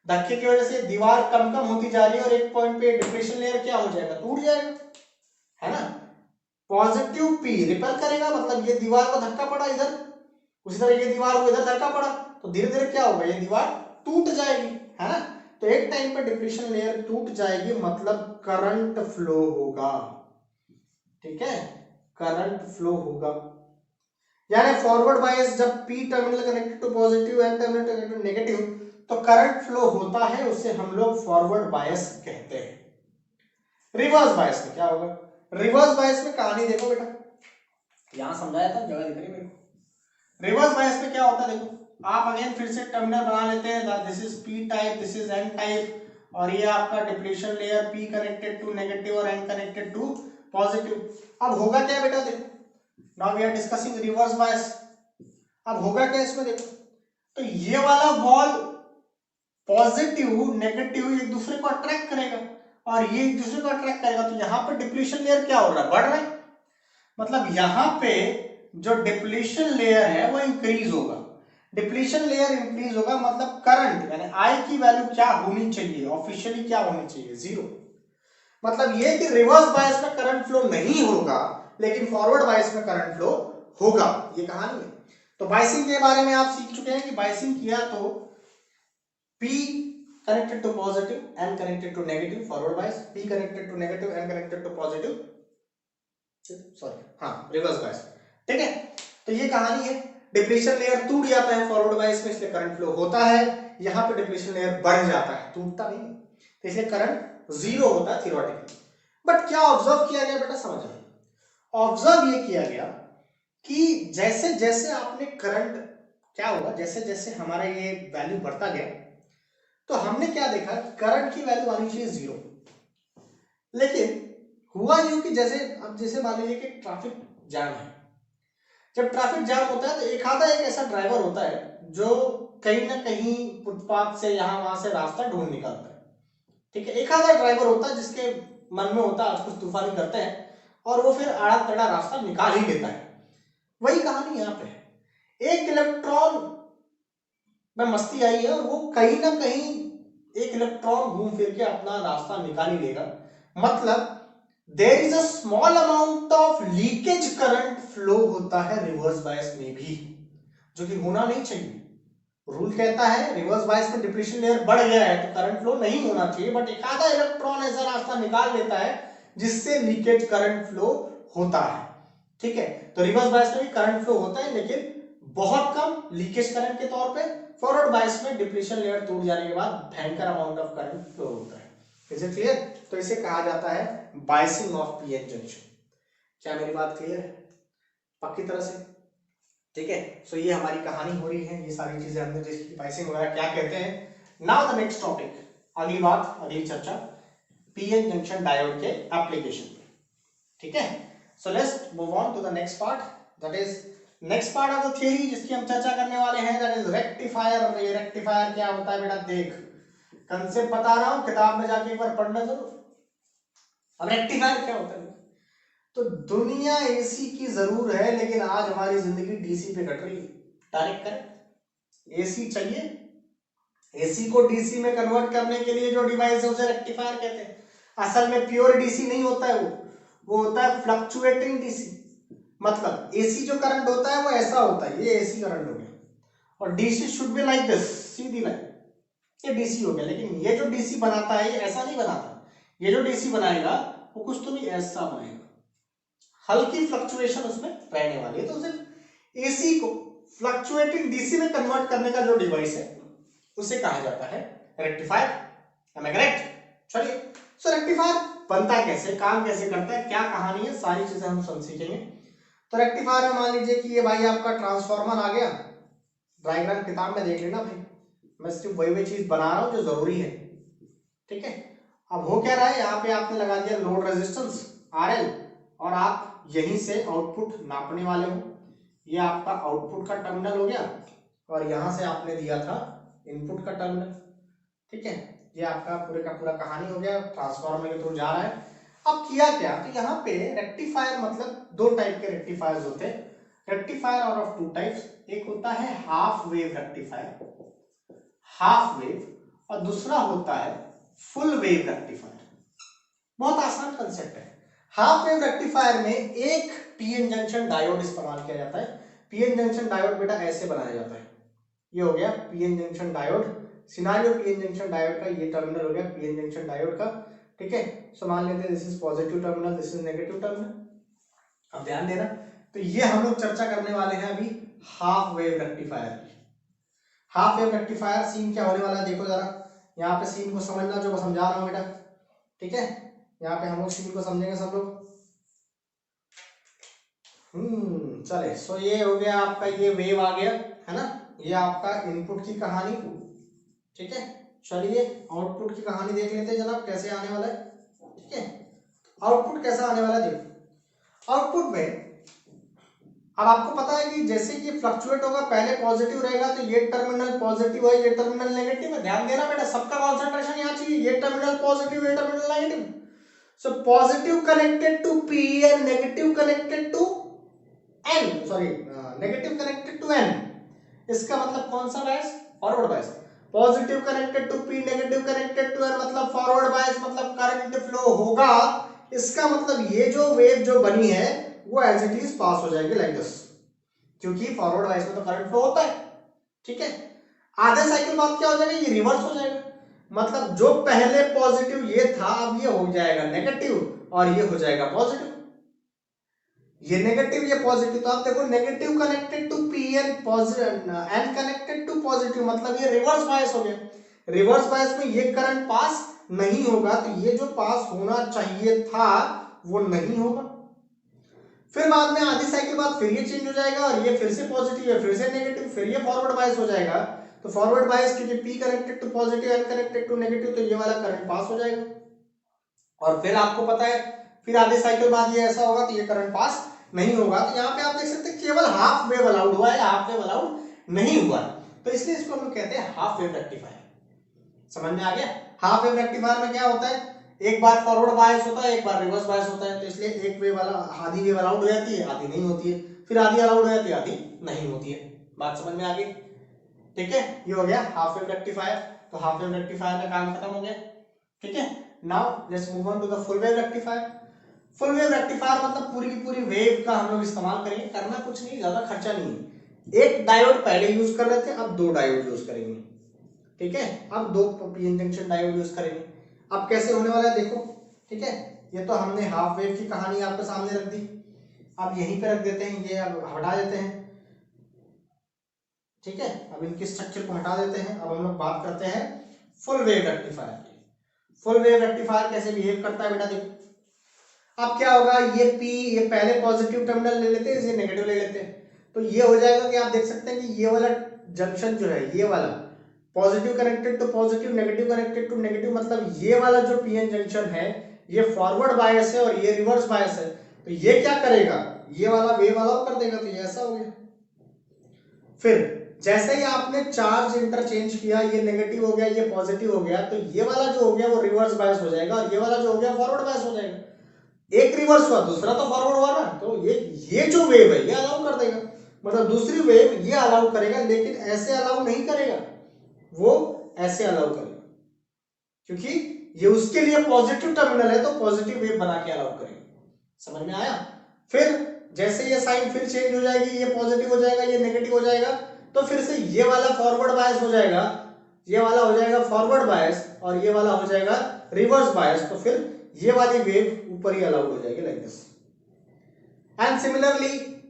धक्के की वजह से दीवार कम कम होती जा रही है और एक पॉइंट पे डिप्लीशन लेयर क्या हो जाएगा, टूट जाएगा, है ना। पॉजिटिव P रिपेल करेगा, मतलब ये दीवार को धक्का पड़ा इधर, उसी तरह ये दीवार को इधर धक्का पड़ा तो धीरे धीरे क्या होगा, ये दीवार टूट जाएगी, है ना। तो एक टाइम पे डिप्लीशन लेयर टूट जाएगी, मतलब करंट फ्लो होगा, ठीक है, करंट फ्लो होगा। यानी फॉरवर्ड बायस जब P terminal connected to positive, N terminal connected to negative, तो करंट फ्लो होता है, उसे हम लोग फॉरवर्ड बायस कहते हैं। रिवर्स बायस में क्या होगा, रिवर्स बायस में कहानी देखो बेटा, यहां समझाया था, जगह दिख रही है मेरे को। रिवर्स बायस में क्या होता है, देखो आप अगेन फिर से टर्मिनल बना लेते हैं, this is P type, this is N type, और ये आपका depletion layer, P connected to negative और N कनेक्टेड टू पॉजिटिव। अब होगा क्या बेटा, देखो now we are discussing reverse bias. अब होगा क्या इसमें, देखो तो ये वाला वॉल पॉजिटिव नेगेटिव एक दूसरे को अट्रैक्ट करेगा और ये एक दूसरे को अट्रैक्ट करेगा, तो यहां पर डिप्लीशन लेयर क्या हो रहा है, बढ़ रहा है। मतलब यहां पे जो डिप्लीशन लेयर है वो इंक्रीज होगा, डिप्लीशन लेयर इंक्रीज होगा, मतलब करंट यानी I की वैल्यू क्या होनी चाहिए, ऑफिशियली क्या होनी चाहिए, 0। मतलब ये कि रिवर्स बायस में करंट फ्लो नहीं होगा लेकिन फॉरवर्ड बायस में करंट फ्लो होगा, ये कहानी है। तो बायसिंग के बारे में आप सीख चुके हैं कि बायसिंग किया तो P connected to positive, N connected to negative, forward bias, P connected to negative, N connected to positive, sorry हाँ रिवर्स बायस, ठीक है। तो ये कहानी है। डिप्लीशन लेयर टूट जाता है फॉरवर्ड बायस में, इसलिए करंट फ्लो होता है। यहाँ पे डिप्लीशन लेयर बढ़ जाता है, टूटता नहीं, तो इसलिए करंट जीरो होता है थियोरेटिकली। बट क्या ऑब्जर्व किया गया बेटा, समझ में ऑब्जर्व ये किया गया कि जैसे जैसे आपने करंट, क्या होगा, जैसे जैसे हमारा ये वैल्यू बढ़ता गया तो हमने क्या देखा, करंट की वैल्यू आनी चाहिए जीरो। लेकिन हुआ यूं कि जैसे अब जैसे मान लीजिए कि ट्रैफिक जाम है, जब ट्रैफिक जाम होता है तो एक आधा एक ऐसा ड्राइवर होता है जो कहीं ना कहीं फुटपाथ से यहाँ वहां से रास्ता ढूंढ निकालता है, ठीक है। एक आधा ड्राइवर होता है जिसके मन में होता है आज कुछ तूफानी करते हैं, और वो फिर आड़ा टेढ़ा रास्ता निकाल ही लेता है। वही कहानी यहाँ पे है, एक इलेक्ट्रॉन में मस्ती आई है और वो कहीं ना कहीं एक इलेक्ट्रॉन घूम फिर के अपना रास्ता निकाल ही लेगा। मतलब there is a small amount of leakage current flow होता है रिवर्स बायस में भी, जो कि होना नहीं चाहिए। रूल कहता है रिवर्स बायस में डिप्लीशन लेयर बढ़ गया है तो करंट फ्लो नहीं होना चाहिए, बट एक आधा इलेक्ट्रॉन ऐसा रास्ता निकाल लेता है जिससे लीकेज करंट फ्लो होता है, ठीक है। तो रिवर्स बायस में भी करंट फ्लो होता है, लेकिन बहुत कम लीकेज करंट के तौर पे। फॉरवर्ड बायस में डिप्लीशन लेयर टूट जाने के बाद भयंकर अमाउंट ऑफ करंट फ्लो होता है। Is it clear? तो इसे कहा जाता है बायसिंग ऑफ पीएन जंक्शन। क्या मेरी बात क्लियर है पक्की तरह से? ठीक है। सो ये हमारी कहानी हो रही है, ये सारी चीजें हमने जिसकी बायसिंग वगैरह क्या कहते हैं। नाउ द नेक्स्ट टॉपिक, अगली बात, अगली चर्चा पीएन जंक्शन डायोड के एप्लीकेशन पे, ठीक है। So let's move on to the next part, that is next part of the theory जिसकी हम चर्चा करने वाले हैं, दैट इज रेक्टिफायर। ये रेक्टिफायर क्या होता है बेटा, देख कंसेप्ट बता रहा हूं, किताब में जाके एक बार पढ़ना जरूर। अब रेक्टिफायर क्या होता है, तो दुनिया एसी की जरूर है, लेकिन आज हमारी जिंदगी डीसी पे कट रही है। डायरेक्ट करेक्ट, एसी चाहिए, एसी को डीसी में कन्वर्ट करने के लिए जो डिवाइस है उसे रेक्टिफायर कहते हैं। असल में प्योर डीसी नहीं होता है, वो होता है फ्लक्चुएटिंग डीसी। मतलब एसी जो करंट होता है वो ऐसा होता है, ये एसी करंट हो गया, और DC should be like this, Sidhi line, ये डीसी हो गया। लेकिन ये जो डीसी बनाता है ये ऐसा नहीं बनाता, ये जो डीसी बनाएगा वो कुछ तो भी ऐसा बनाएगा, हल्की फ्लक्चुएशन उसमें रहने वाली है। तो सिर्फ एसी को फ्लक्चुएटिंग डीसी में कन्वर्ट करने का जो डिवाइस है उसे कहा जाता है रेक्टिफायर। एम आई करेक्ट? चलिए, सो रेक्टिफायर बनता कैसे, काम कैसे करता है, क्या कहानी है, सारी चीजें हम सब सीखेंगे। तो रेक्टिफायर में मान लीजिए कि ये भाई आपका ट्रांसफार्मर आ गया, डायग्राम किताब में देख लेना भाई, मैं सिर्फ वही चीज बना रहा हूं जो जरूरी है, ठीक है। अब हो क्या रहा है, यहाँ पे आपने लगा दिया लोड रेजिस्टेंस RL, और आप यहीं से आउटपुट नापने वाले हो। ये आपका आउटपुट का टर्मिनल हो गया, और यहां से आपने दिया था इनपुट का टर्मिनल, ठीक है। ये आपका पूरे का पूरा कहानी हो गया, ट्रांसफार्मर के थ्रू जा रहा है। अब किया क्या, तो यहाँ पे रेक्टिफायर मतलब दो टाइप के रेक्टिफायर्स होते हैं। रेक्टिफायर और ऑफ टू टाइप्स, एक होता है half wave rectifier, half wave, और दूसरा होता है फुल वेव रेक्टिफायर। बहुत आसान कंसेप्ट है। हाफ वेव रेक्टिफायर में एक पीएन जंक्शन डायोड इस्तेमाल किया जाता है। पीएन जंक्शन डायोड बेटा ऐसे बनाया जाता है, ये हो गया PN junction diode, scenario PN junction diode का ये टर्मिनल हो गया पीएन जंक्शन डायोड का, ठीक है। सो मान लेते हैं this is positive terminal, this is negative terminal. अब ध्यान देना, तो ये हम लोग चर्चा करने वाले हैं अभी हाफ वेव रेक्टिफायर की। हाफ वेव रेक्टिफायर सीन क्या होने वाला है देखो जरा, यहाँ पे सीन को समझना जो मैं समझा रहा हूँ बेटा, ठीक है। यहाँ पे हम लोग सीन को समझेंगे सब लोग। चले, सो ये हो गया आपका, ये वेव आ गया है ना, ये आपका इनपुट की कहानी, ठीक है। चलिए आउटपुट की कहानी देख लेते हैं जनाब, कैसे आने वाला है, ठीक है। आउटपुट कैसा आने वाला है देखो। आउटपुट में अब आपको पता है कि जैसे कि फ्लक्चुएट होगा, पहले पॉजिटिव रहेगा तो ये टर्मिनल पॉजिटिव है, ये टर्मिनल नेगेटिव है। ध्यान देना बेटा, सबका कंसंट्रेशन यहाँ चाहिए, ये टर्मिनल पॉजिटिव, ये terminal negative. So positive connected to P and negative connected to N, sorry negative connected to N। इसका मतलब कौन सा bias, forward bias. Positive connected to P, negative connected to N मतलब forward bias, मतलब current flow होगा। इसका मतलब ये जो वेव जो बनी है वो एज इट इज पास हो जाएगी लाइक दिस, क्योंकि फॉरवर्ड बायस में तो करंट फ्लो होता है, ठीक है। आधे साइकिल बाद क्या हो जाएगा, ये रिवर्स हो जाएगा, मतलब जो पहले पॉजिटिव ये था अब ये हो जाएगा नेगेटिव और ये हो जाएगा पॉजिटिव। ये नेगेटिव ये पॉजिटिव, तो आप देखो negative connected to P N positive N connected to positive, मतलब ये रिवर्स बायस हो गया। रिवर्स बायस में ये करंट पास नहीं होगा, तो ये जो पास होना चाहिए था वो नहीं होगा। फिर बाद में आधी साइकिल बाद फिर ये चेंज हो जाएगा और ये फिर से पॉजिटिव है, फिर से नेगेटिव, फिर ये फॉरवर्ड बायस हो जाएगा। तो फॉरवर्ड बायस क्योंकि P connected to positive N connected to negative, तो ये वाला करंट पास हो जाएगा। और फिर आपको पता है फिर आधे साइकिल बाद ये ऐसा होगा तो ये करंट पास नहीं होगा। तो यहाँ पे आप देख सकते हैं केवल हाफ वेव अलाउड हुआ है, हाफ वेव अलाउड नहीं हुआ, तो इसलिए इसको हम कहते हैं हाफ वेव रेक्टिफायर। समझ में आ गया? हाफ वेव रेक्टिफायर में क्या होता है, एक बार फॉरवर्ड बायस होता है, एक बार रिवर्स बायस होता है, तो इसलिए एक वेव वाला आधी वेव अलाउड हो जाती है, आधी नहीं होती है, फिर आधी अलाउड हो जाती है, आधी नहीं होती है। बात समझ में आ गई? ठीक है, ये हो गया हाफ वेव रेक्टिफायर। तो हाफ वेव रेक्टिफायर का काम खत्म हो गया। ठीक है, now let's move on to the full wave rectifier. Full wave rectifier मतलब पूरी की पूरी वेव का हम लोग इस्तेमाल करेंगे, करना कुछ नहीं, ज्यादा खर्चा नहीं है। एक डायोड पहले यूज कर रहे थे, अब दो डायोड यूज करेंगे। ठीक है, अब दो पीएन जंक्शन डायोड यूज करेंगे। अब कैसे होने वाला है देखो। ठीक है, ये तो हमने हाफ वेव की कहानी आपके सामने रख दी, अब यहीं पे रख देते हैं, ये अब हटा देते हैं। ठीक है, अब इनके स्ट्रक्चर को हटा देते हैं। अब हम लोग बात करते हैं फुल वेव रेक्टिफायर की। फुल वेव रेक्टिफायर कैसे बिहेव करता है बेटा देखो। अब क्या होगा, ये P ये पहले पॉजिटिव टर्मिनल ले लेते हैं, ये नेगेटिव ले लेते हैं, तो ये हो जाएगा कि आप देख सकते हैं कि ये वाला जंक्शन जो है, ये वाला positive connected to positive, negative connected to negative, मतलब ये वाला जो पीएन जंक्शन है ये फॉरवर्ड बायस है और ये रिवर्स बायस है। तो ये क्या करेगा, ये वाला वेव अलाउ कर देगा, तो ये ऐसा हो गया। फिर जैसे ही आपने चार्ज इंटरचेंज किया, ये नेगेटिव हो गया, ये पॉजिटिव हो गया, तो ये वाला जो हो गया वो रिवर्स बायस हो जाएगा और ये वाला जो हो गया फॉरवर्ड बायस हो जाएगा। एक रिवर्स हुआ, दूसरा तो फॉरवर्ड हुआ ना, तो ये जो वेव है ये अलाउ कर देगा, मतलब दूसरी वेव ये अलाउ करेगा, लेकिन ऐसे अलाउ नहीं करेगा, वो ऐसे अलाउ करेगा, क्योंकि ये उसके लिए पॉजिटिव टर्मिनल है, तो पॉजिटिव वेव बना के अलाउ करेगा। समझ में आया? फिर जैसे ये साइन फिर चेंज हो जाएगी, ये पॉजिटिव हो जाएगा, ये नेगेटिव हो जाएगा, तो फिर से ये वाला फॉरवर्ड बायस हो जाएगा, ये वाला हो जाएगा फॉरवर्ड बायस और ये वाला हो जाएगा रिवर्स बायस, तो फिर ये वाली वेव ऊपर ही अलाउड हो जाएगी like this. And similarly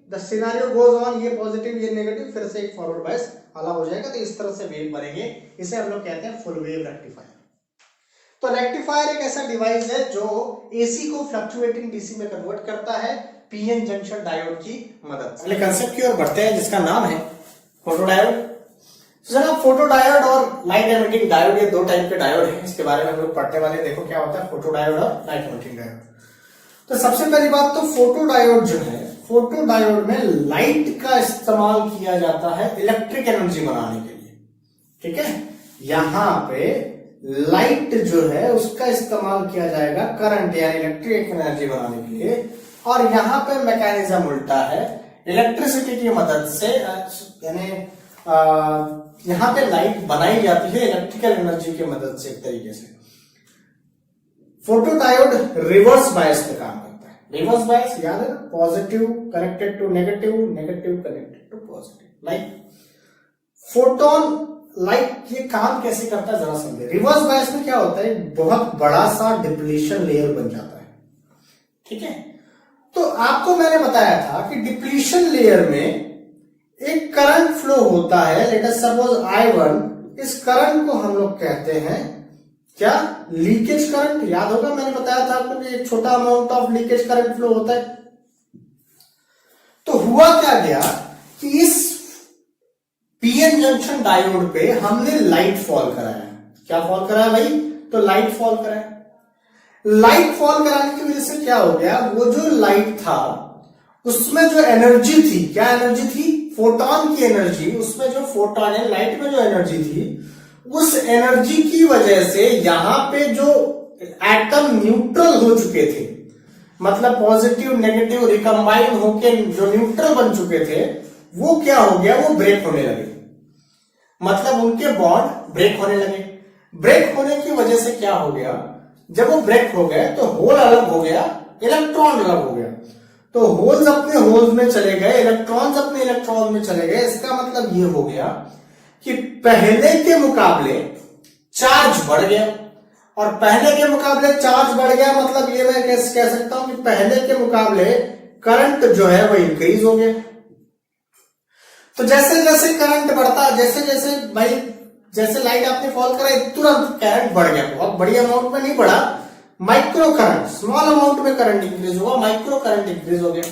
the scenario goes on, ये पॉजिटिव ये नेगेटिव, फिर से एक फॉरवर्ड बायस अलाउ हो जाएगा, तो इस तरह से वेव बनेंगे। इसे हम लोग कहते हैं फुल वेव रेक्टिफायर। तो रेक्टिफायर एक ऐसा डिवाइस है जो एसी को फ्लक्चुएटिंग डीसी में कन्वर्ट करता है पीएन जंक्शन डायोड की मदद से। अगले कंसेप्ट की ओर बढ़ते हैं जिसका नाम है फोटोडायोड। तो जनाब फोटोडायोड और लाइट एमिटिंग डायोड, ये दो टाइप के डायोड हैं, इसके बारे में हम लोग पढ़ने वाले। देखो क्या होता है फोटोडायोड और लाइट एमिटिंग डायोड। तो सबसे पहली बात तो फोटोडायोड जो है, फोटोडायोड में लाइट का इस्तेमाल किया जाता है इलेक्ट्रिक एनर्जी बनाने के लिए। ठीक है, यहां पे लाइट जो है उसका इस्तेमाल किया जाएगा करंट या इलेक्ट्रिक एनर्जी बनाने के लिए, और यहां पे मैकेनिज्म उल्टा है, इलेक्ट्रिसिटी की मदद से, यानी यहां पे लाइट बनाई जाती है इलेक्ट्रिकल एनर्जी की मदद से एक तरीके से। फोटोडायोड रिवर्स बायस पे काम करता है। रिवर्स बायस याद है ना, positive connected to negative, negative connected to positive. Like photon light ये काम कैसे करता है जरा समझे। रिवर्स बायस में क्या होता है, बहुत बड़ा सा डिप्लीशन लेयर बन जाता है। ठीक है, तो आपको मैंने बताया था कि डिप्लीशन लेयर में एक करंट फ्लो होता है, लेट अस सपोज I1, इस करंट को हम लोग कहते हैं क्या, लीकेज करंट। याद होगा मैंने बताया था आपको कि एक छोटा amount of leakage current flow होता है। तो हुआ क्या गया कि इस पीएन जंक्शन डायोड पे हमने लाइट फॉल कराया। क्या फॉल कराया भाई, तो लाइट फॉल कराया। लाइट फॉल कराने की वजह से क्या हो गया, वो जो लाइट था उसमें जो एनर्जी थी, क्या एनर्जी थी, फोटोन की एनर्जी, उसमें जो फोटोन है लाइट में जो एनर्जी थी, उस एनर्जी की वजह से यहां पे जो एटम न्यूट्रल हो चुके थे, मतलब पॉजिटिव नेगेटिव रिकंबाइन होके जो न्यूट्रल बन चुके थे, वो क्या हो गया, वो ब्रेक होने लगे, मतलब उनके बॉन्ड ब्रेक होने लगे। ब्रेक होने की वजह से क्या हो गया, जब वो ब्रेक हो गए तो होल अलग हो गया, इलेक्ट्रॉन अलग हो गया। तो होल्स अपने होल्स में चले गए, इलेक्ट्रॉन्स अपने इलेक्ट्रॉन में चले गए। इसका मतलब ये हो गया कि पहले के मुकाबले चार्ज बढ़ गया, और पहले के मुकाबले चार्ज बढ़ गया मतलब ये मैं कह सकता हूं कि पहले के मुकाबले करंट जो है वो इंक्रीज हो गया। तो जैसे जैसे करंट बढ़ता, जैसे जैसे भाई जैसे लाइट आपने फॉल करा तुरंत करंट बढ़ गया, बहुत बड़ी अमाउंट में नहीं बढ़ा, माइक्रो करंट, स्मॉल अमाउंट में करंट इंक्रीज हुआ, माइक्रो करंट इंक्रीज हो गया।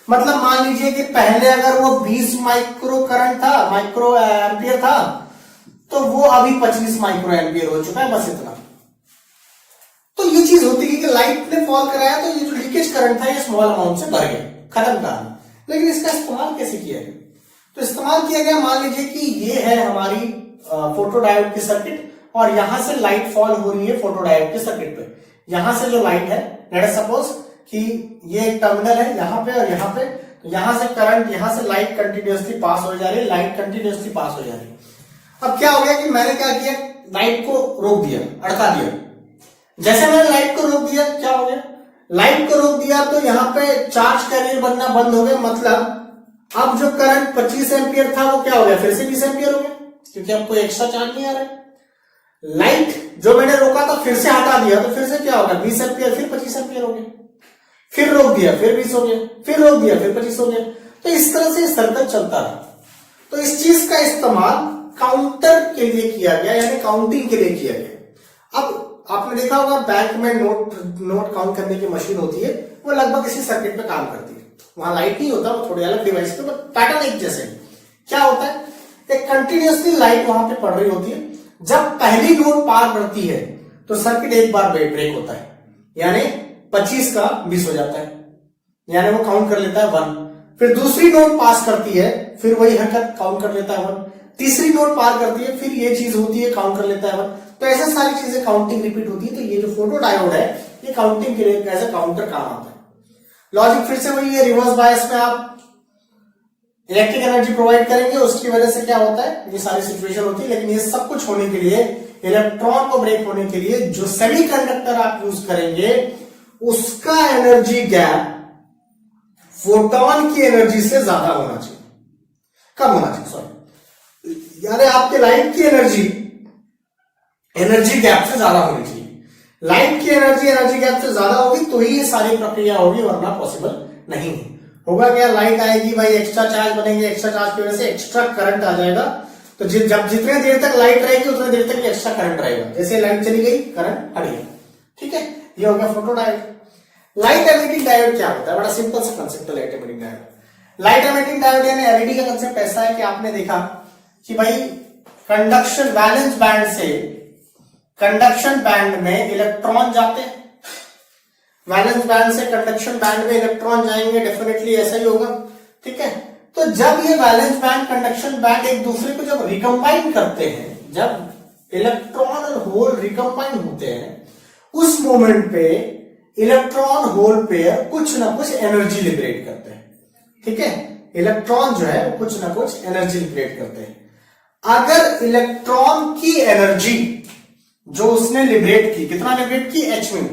मतलब मान लीजिए कि पहले अगर वो 20 माइक्रो करंट था, माइक्रो एम्पियर था, तो वो अभी 25 माइक्रो एम्पियर हो चुका है, बस इतना। तो ये चीज होती है कि लाइट ने फॉल कराया तो ये जो लीकेज करंट था ये स्मॉल अमाउंट से बढ़ गया, खत्म कहानी। लेकिन इसका इस्तेमाल कैसे किया गया? तो इस्तेमाल किया गया, मान लीजिए कि ये है हमारी फोटो डायोड की सर्किट और यहां से लाइट फॉल हो रही है फोटो डायोड के सर्किट पे। यहां से जो लाइट है, लेट अस सपोज कि ये एक टर्मिनल है यहाँ पे और यहाँ पे, तो यहां से करंट, यहां से लाइट कंटिन्यूसली पास हो जा रही है, लाइट कंटिन्यूसली पास हो जा रही है। अब क्या हो गया कि मैंने क्या किया, लाइट को रोक दिया, अड़का दिया। जैसे मैंने लाइट को रोक दिया, क्या हो गया, लाइट को रोक दिया तो यहाँ पे चार्ज कैरियर बनना बंद हो गया। मतलब अब जो करंट 25 एम्पियर था वो क्या हो गया, फिर से 20 एम्पियर हो गया, क्योंकि अब कोई एक्स्ट्रा चार्ज नहीं आ रहा है। लाइट जो मैंने रोका था फिर से हटा दिया तो फिर से क्या होगा, 20 एम्पियर फिर 25 एम्पियर हो गया, फिर रोक दिया फिर 20 हो गया, फिर रोक दिया फिर 25 हो गया। तो इस तरह से सर्कल चलता रहा। तो इस चीज का इस्तेमाल काउंटर के लिए किया गया, यानी काउंटिंग के लिए किया गया। अब आपने देखा होगा बैंक में नोट काउंट करने की मशीन होती है, वो लगभग इसी सर्किट पे काम करती है। वहां लाइट नहीं होता, वो थोड़े अलग डिवाइस पे, पैटर्न एक जैसे। क्या होता है, एक कंटिन्यूसली लाइट वहां पे पड़ रही होती है। जब पहली नोट पार करती है तो सर्किट एक बार ब्रेक होता है, यानी 25 का 20 हो जाता है, यानी वो काउंट कर लेता है 1। फिर दूसरी नोट पास करती है, फिर वही हरकत काउंट कर लेता है 1। तीसरी नोट पार करती है, फिर ये चीज होती है, काउंट कर लेता है 1। तो ऐसे सारी चीजें काउंटिंग रिपीट होती है। तो ये जो फोटो डायोड है ये काउंटिंग के लिए एज ए काउंटर काम आता है। लॉजिक फिर से वही है, रिवर्स बायस में आप इलेक्ट्रिक एनर्जी प्रोवाइड करेंगे, उसकी वजह से क्या होता है, ये सारी सिचुएशन होती है। लेकिन ये सब कुछ होने के लिए, इलेक्ट्रॉन को ब्रेक होने के लिए जो सेमीकंडक्टर आप यूज करेंगे उसका एनर्जी गैप फोटोन की एनर्जी से ज्यादा होना चाहिए, कम होना चाहिए, सॉरी, यानी आपके लाइट की एनर्जी गैप से ज्यादा होनी चाहिए। लाइट की एनर्जी गैप से ज्यादा होगी तो ही ये सारी प्रक्रिया होगी, वरना पॉसिबल नहीं है। होगा क्या, लाइट आएगी भाई, एक्स्ट्रा चार्ज बनेंगे, एक्स्ट्रा चार्ज की वजह से एक्स्ट्रा करंट आ जाएगा। तो जब जितने देर तक लाइट रहेगी उतने देर तक एक्स्ट्रा करंट रहेगा। जैसे लाइट चली गई, करंट हट गया। ठीक है, ये हो गया photo diode. Light emitting diode क्या होता है, बड़ा सिंपल सा कंसेप्ट है light emitting diode. Light emitting diode यानी एलईडी का कंसेप्ट ऐसा है कि आपने देखा कि भाई कंडक्शन वैलेंस बैंड से कंडक्शन बैंड में इलेक्ट्रॉन जाते हैं, वैलेंस बैंड से कंडक्शन बैंड में इलेक्ट्रॉन जाएंगे, डेफिनेटली ऐसा ही होगा। ठीक है, तो जब ये वैलेंस बैंड कंडक्शन बैंड एक दूसरे को जब रिकम्बाइन करते हैं, जब इलेक्ट्रॉन और होल रिकम्बाइन होते हैं, उस मोमेंट पे इलेक्ट्रॉन होल पेयर कुछ ना कुछ एनर्जी लिबरेट करते हैं। ठीक है, इलेक्ट्रॉन जो है वो कुछ ना कुछ एनर्जी लिबरेट करते हैं। अगर इलेक्ट्रॉन की एनर्जी जो उसने लिबरेट की, कितना लिबरेट की, h-,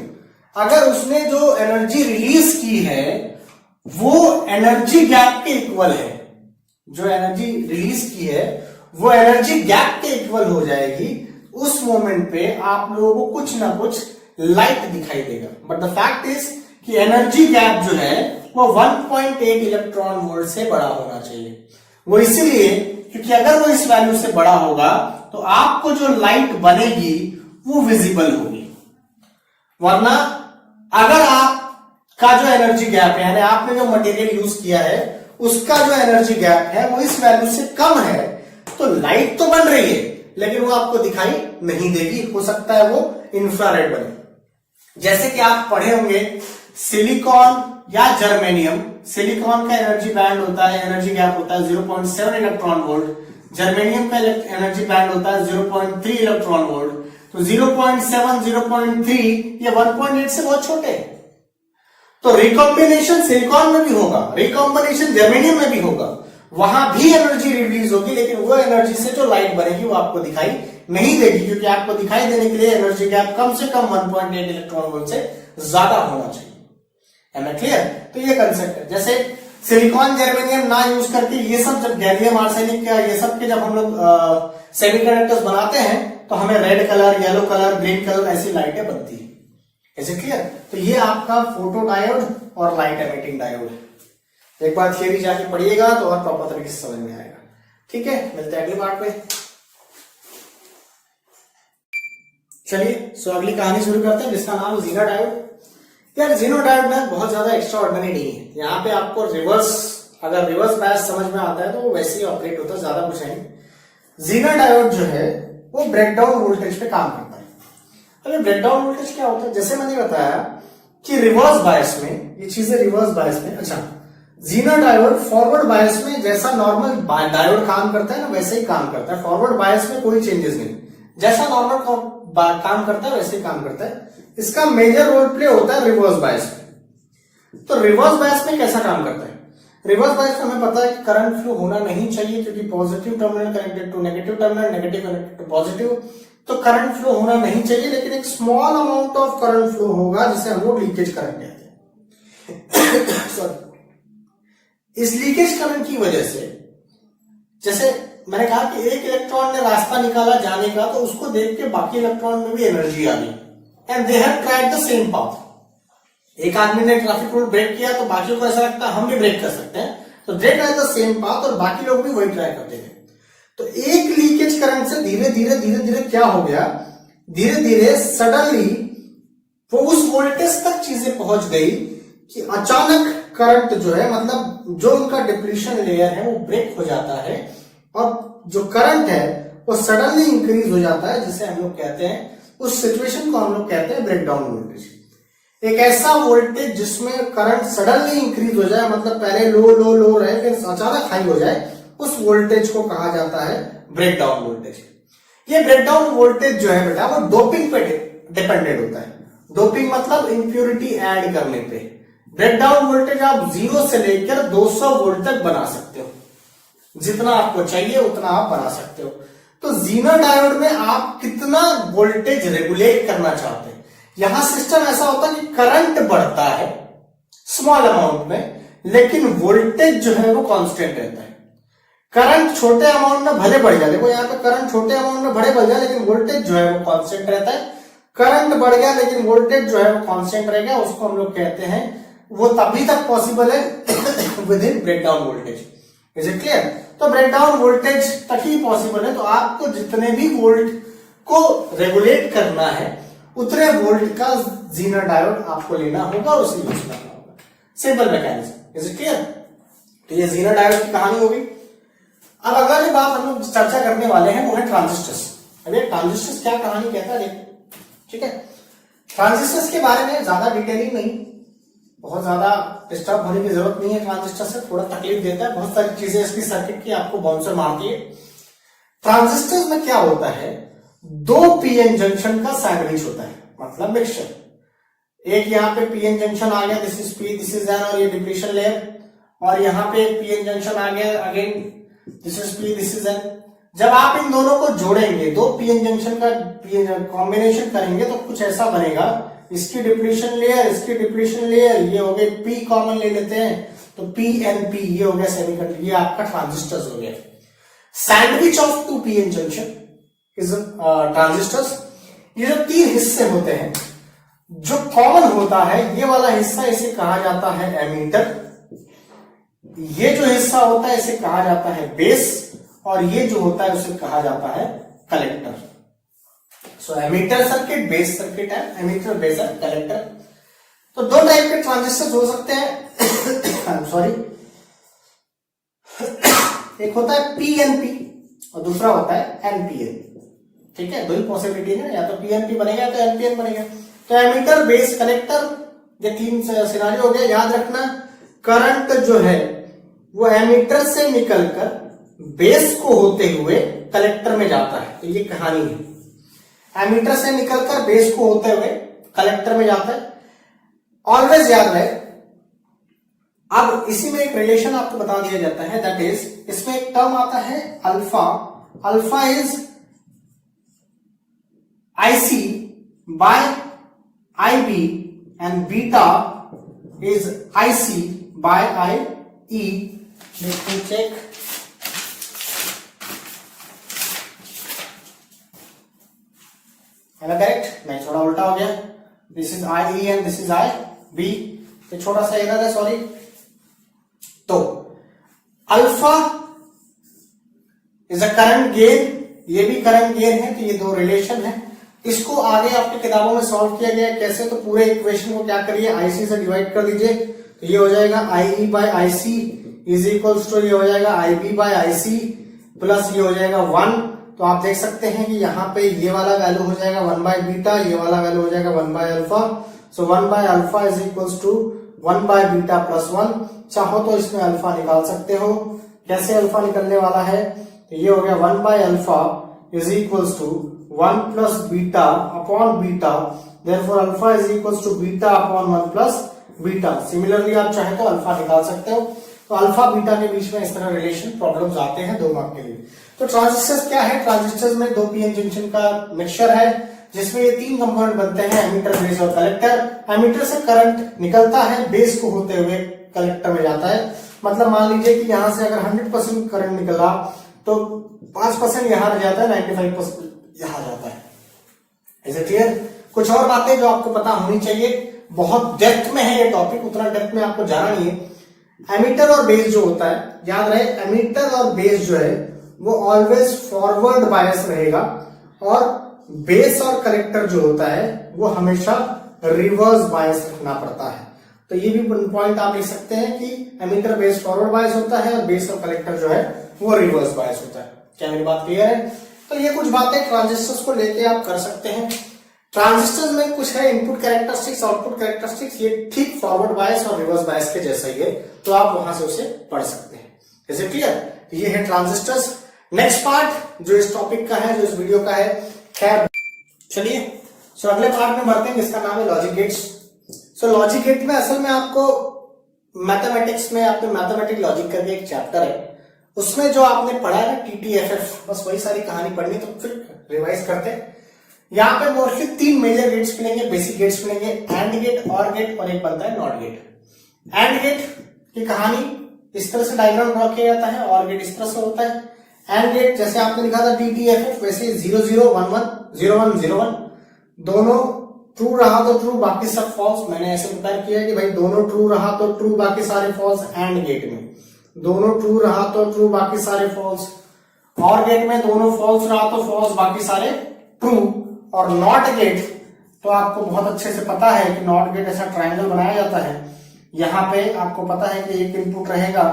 अगर उसने जो एनर्जी रिलीज की है वो एनर्जी गैप के इक्वल है, जो एनर्जी रिलीज की है वो एनर्जी गैप के इक्वल हो जाएगी, उस मोमेंट पे आप लोगों को कुछ ना कुछ लाइट दिखाई देगा। बट द फैक्ट इज कि एनर्जी गैप जो है वो 1.8 इलेक्ट्रॉन वोल्ट से बड़ा होना चाहिए। वो इसीलिए क्योंकि अगर वो इस वैल्यू से बड़ा होगा तो आपको जो लाइट बनेगी वो विजिबल होगी। वरना अगर आपका जो एनर्जी गैप है, यानी आपने जो मटेरियल यूज किया है उसका जो एनर्जी गैप है वो इस वैल्यू से कम है, तो लाइट तो बन रही है लेकिन वो आपको दिखाई नहीं देगी। हो सकता है वो इंफ्रारेड बने। जैसे कि आप पढ़े होंगे सिलिकॉन या जर्मेनियम, सिलिकॉन का एनर्जी बैंड होता है, एनर्जी गैप होता है 0.7 इलेक्ट्रॉन वोल्ट, जर्मेनियम का एनर्जी बैंड होता है 0.3 इलेक्ट्रॉन वोल्ट। तो 0.7, 0.3 ये 1.8 से बहुत छोटे हैं। तो रिकॉम्बिनेशन सिलिकॉन में भी होगा, रिकॉम्बिनेशन जर्मेनियम में भी होगा, वहां भी एनर्जी रिलीज होगी, लेकिन वो एनर्जी से जो लाइट बनेगी वो आपको दिखाई नहीं देगी, क्योंकि आपको दिखाई देने के लिए एनर्जी गैप कम से कम 1.8 इलेक्ट्रॉन वोल्ट से ज्यादा होना चाहिए। है ना क्लियर? तो ये कंसेप्ट है। जैसे सिलिकॉन जर्मेनियम ना यूज करके ये सब, जब गैलियम आर्सेनिक का ये सब के जब हम लोग सेमीकंडक्टर्स बनाते हैं तो हमें red colour, yellow colour, green colour ऐसी लाइटें बनती है। ऐसे क्लियर? तो ये आपका फोटो डायोड और लाइट एमिटिंग डायोड है। एक बार थियरी जाके पढ़िएगा तो और प्रॉपर तरीके से समझ में आएगा। ठीक है, मिलते हैं अगली पार्ट पे। चलिए सो अगली कहानी शुरू करते हैं जिसका नाम जीना डायोड। यार जीनो डायोड में बहुत ज्यादा एक्स्ट्रा ऑर्डिनरी नहीं है। यहाँ पे आपको अगर रिवर्स बायस समझ में आता है तो वो वैसे ही ऑपरेट होता है, ज्यादा कुछ नहीं। जीना डायोड जो है वो ब्रेकडाउन वोल्टेज पे काम करता है। अभी ब्रेकडाउन वोल्टेज क्या होता है, जैसे मैंने बताया कि रिवर्स बायस में ये चीजें रिवर्स बायस में, अच्छा जीना डायोड फॉरवर्ड बायस में जैसा नॉर्मल डायोड काम करता है ना वैसे ही काम करता है। फॉरवर्ड बायस में कोई चेंजेस नहीं, जैसा नॉर्मल काम करता है वैसे ही काम करता है। इसका मेजर रोल प्ले होता है रिवर्स बायस में। तो रिवर्स बायस में कैसा काम करता है? रिवर्स बायस में हमें पता है कि करंट फ्लो होना नहीं चाहिए, क्योंकि positive terminal connected to negative terminal, negative connected to positive, तो करंट फ्लो होना नहीं चाहिए। लेकिन एक small amount of current flow होगा जिसे हम लोग लीकेज करंट कहते हैं। सॉरी, इस लीकेज करंट की वजह से, जैसे मैंने कहा कि एक इलेक्ट्रॉन ने रास्ता निकाला जाने का, तो उसको देख के बाकी इलेक्ट्रॉन में भी एनर्जी आ गई and they have tried the same path. एक आदमी ने ट्रैफिक रूल ब्रेक किया तो बाकियों को ऐसा लगता है हम भी ब्रेक कर सकते हैं, तो they try the same path और बाकी लोग भी वही ट्राई करते हैं। तो एक लीकेज करंट से धीरे धीरे क्या हो गया, धीरे धीरे सडनली वो उस वोल्टेज तक चीजें पहुंच गई कि अचानक करंट जो है, मतलब जो उनका डिप्लीशन लेयर है वो ब्रेक हो जाता है और जो करंट है वो सडनली इंक्रीज हो जाता है, जिसे हम लोग कहते हैं, उस सिचुएशन को हम लोग कहते हैं ब्रेकडाउन वोल्टेज। एक ऐसा वोल्टेज जिसमें करंट सडनली इंक्रीज हो जाए, मतलब पहले लो लो लो रहे फिर अचानक हाई हो जाए, उस वोल्टेज को कहा जाता है ब्रेकडाउन वोल्टेज। ये ब्रेकडाउन वोल्टेज जो है बेटा वो डोपिंग पे डिपेंडेंट होता है। डोपिंग मतलब इंप्योरिटी ऐड करने पे। ब्रेकडाउन वोल्टेज आप 0 से लेकर 200 वोल्ट तक बना सकते हो, जितना आपको चाहिए उतना आप बना सकते हो। तो जीना डायोड में आप कितना वोल्टेज रेगुलेट करना चाहते हैं, यहां सिस्टम ऐसा होता है कि करंट बढ़ता है स्मॉल अमाउंट में, लेकिन वोल्टेज जो है वो कांस्टेंट रहता है। करंट छोटे अमाउंट में भले बढ़ जाए, देखो यहाँ पे करंट छोटे अमाउंट में भले बढ़ जाए लेकिन वोल्टेज जो है वो कांस्टेंट रहता है। करंट बढ़ गया लेकिन वोल्टेज जो है वो कांस्टेंट रह गया, उसको हम लोग कहते हैं, वो तभी तक पॉसिबल है with in breakdown voltage. Is it clear? तो ब्रेकडाउन वोल्टेज तक ही पॉसिबल है। तो आपको जितने भी वोल्ट को रेगुलेट करना है उतने वोल्ट का जीना डायोड आपको लेना होगा और उसे यूज करना होगा। Simple mechanism. Is it clear? तो ये जीना डायोड की कहानी होगी। अब अगली बात हम लोग चर्चा करने वाले हैं वो है ट्रांजिस्टर्स। अब ये ट्रांजिस्टर्स क्या कहानी कहता है देखो, ठीक है। ट्रांजिस्टर्स के बारे में ज्यादा डिटेलिंग नहीं, बहुत ज्यादा डिस्टर्ब होने की जरूरत नहीं है। ट्रांजिस्टर से थोड़ा तकलीफ देता है, बहुत सारी चीजें इसकी सर्किट की आपको बाउंसर मारती है। ट्रांजिस्टर में क्या होता है, 2 पीएन जंक्शन का सैंडविच होता है, मतलब मिक्सचर। एक यहाँ पे पीएन जंक्शन आ गया, this is P, this is an, और ये डिप्लीशन लेयर, और यहाँ पे एक पीएन जंक्शन आ गया, again this is P, this is an. जब आप इन दोनों को जोड़ेंगे, 2 पीएन जंक्शन का कॉम्बिनेशन करेंगे तो कुछ ऐसा बनेगा, इसकी डिप्लीशन लेयर, इसकी डिप्लीशन लेयर, ये हो गए पी कॉमन ले लेते हैं तो पीएनपी, ये हो गया सेमीकंडक्टर, ये आपका ट्रांजिस्टर्स हो गया। Sandwich of 2 PN junction is transistors. ये जो 3 हिस्से होते हैं, जो कॉमन होता है ये वाला हिस्सा, इसे कहा जाता है एमीटर। ये जो हिस्सा होता है इसे कहा जाता है बेस, और ये जो होता है उसे कहा जाता है कलेक्टर। सो एमीटर सर्किट, बेस सर्किट है, एमीटर, बेस और कलेक्टर। तो 2 टाइप के ट्रांजिस्टर हो सकते हैं सॉरी, एक होता है पीएनपी और दूसरा होता है एनपीएन। ठीक है, 2 ही पॉसिबिलिटी है, या तो पीएनपी बनेगा या तो एनपीएन बनेगा। तो एमीटर, बेस, कलेक्टर, ये 3 सिनारियो हो गया। याद रखना, करंट जो है वो एमीटर से निकलकर बेस को होते हुए कलेक्टर में जाता है। तो ये कहानी है, एमीटर से निकलकर बेस को होते हुए कलेक्टर में जाता है। ऑलवेज याद रहे। अब इसी में एक रिलेशन आपको बता दिया जाता है, दैट इज, इसमें एक टर्म आता है alpha. Alpha is IC by IB and beta is IC by I E. Let me check. है ना करेक्ट? नहीं, थोड़ा उल्टा हो गया। This is I E and this is I B, ये छोटा सा एरर है, सॉरी। तो alpha is a current gain, ये भी करंट गेन है, तो ये दो रिलेशन है। इसको आगे आपकी किताबों में सॉल्व किया गया है। कैसे? तो पूरे इक्वेशन को क्या करिए, आईसी से डिवाइड कर दीजिए, तो ये हो जाएगा I by I C is equals to, ये हो जाएगा I B by I C plus ये हो जाएगा 1। तो आप देख सकते हैं कि यहाँ पे ये वाला वैल्यू हो जाएगा 1 बाय बीटा, ये वाला वैल्यू हो जाएगा 1 by alpha. So 1 by alpha is equals to 1 by beta plus 1। चाहो तो इसमें अल्फा निकाल सकते हो। कैसे अल्फा निकलने वाला है? तो ये हो गया 1 by alpha is equals to 1 plus beta upon beta, therefore alpha is equals to beta upon 1 plus beta. Similarly आप चाहे तो अल्फा निकाल सकते हो। तो अल्फा बीटा के बीच में इस तरह रिलेशन प्रॉब्लम्स आते हैं 2 मार्क के लिए। तो ट्रांजिस्टर्स क्या है? ट्रांजिस्टर्स में 2 पीएन जंक्शन का मिक्सचर है, जिसमें ये 3 कंपोनेंट बनते हैं, एमिटर, बेस और कलेक्टर। एमिटर से करंट निकलता है, बेस को होते हुए कलेक्टर में जाता है। मतलब मान लीजिए कि यहां से अगर 100% करंट निकला तो 5% यहां रह जाता है, 95% यहां जाता है। Is it clear? कुछ और बातें जो आपको पता होनी चाहिए, बहुत डेप्थ में है ये टॉपिक, उतना डेप्थ में आपको जाना नहीं है। एमिटर और बेस जो होता है, याद रहे एमिटर और बेस जो है वो ऑलवेज फॉरवर्ड बायस रहेगा, और बेस और कलेक्टर जो होता है वो हमेशा रिवर्स बायस रखना पड़ता है। तो ये भी पॉइंट आप लिख सकते हैं कि एमिटर बेस फॉरवर्ड बायस होता है और बेस और कलेक्टर जो है वो रिवर्स बायस होता है। क्या मेरी बात क्लियर है? तो ये कुछ बातें ट्रांजिस्टर्स को लेके आप कर सकते हैं। ट्रांजिस्टर्स में कुछ है इनपुट कैरेक्टरिस्टिक्स, आउटपुट कैरेक्टरिस्टिक्स, ये ठीक फॉरवर्ड बायस और रिवर्स बायस के जैसा ही है, तो आप वहां से उसे पढ़ सकते हैं। Is it clear? ये है ट्रांजिस्टर्स। नेक्स्ट पार्ट जो इस टॉपिक का है, जो इस वीडियो का है, खैर चलिए सो अगले पार्ट में बढ़ते हैं, जिसका नाम है लॉजिक गेट्स। सो लॉजिक गेट में असल में आपको मैथमेटिक्स में आपने मैथमेटिक लॉजिक करके एक चैप्टर है, उसमें जो आपने पढ़ा है ना TTFF, बस वही सारी कहानी पढ़नी, तो फिर रिवाइज करते हैं। यहाँ पे मोस्टली 3 मेजर गेट्स मिलेंगे, बेसिक गेट्स मिलेंगे, एंड गेट, और गेट, और एक बनता है नॉट गेट। एंड गेट की कहानी इस तरह से डायग्राम ड्रॉ किया जाता है, और गेट इस तरह से होता है। एंड गेट जैसे आपने लिखा था TTFF, वैसे 0 0 1 1 0 1 0 1, दोनों ट्रू रहा तो ट्रू, बाकी सब फॉल्स। मैंने ऐसे प्रिपेयर किया कि भाई दोनों ट्रू रहा तो ट्रू, बाकी सारे फॉल्स। एंड गेट में दोनों ट्रू रहा तो ट्रू, बाकी सारे फॉल्स। और गेट में दोनों फॉल्स रहा तो फॉल्स, बाकी सारे ट्रू। और नॉट गेट तो आपको बहुत अच्छे से पता है कि नॉट गेट ऐसा ट्रायंगल बनाया जाता है। यहाँ पे आपको पता है कि एक इनपुट रहेगा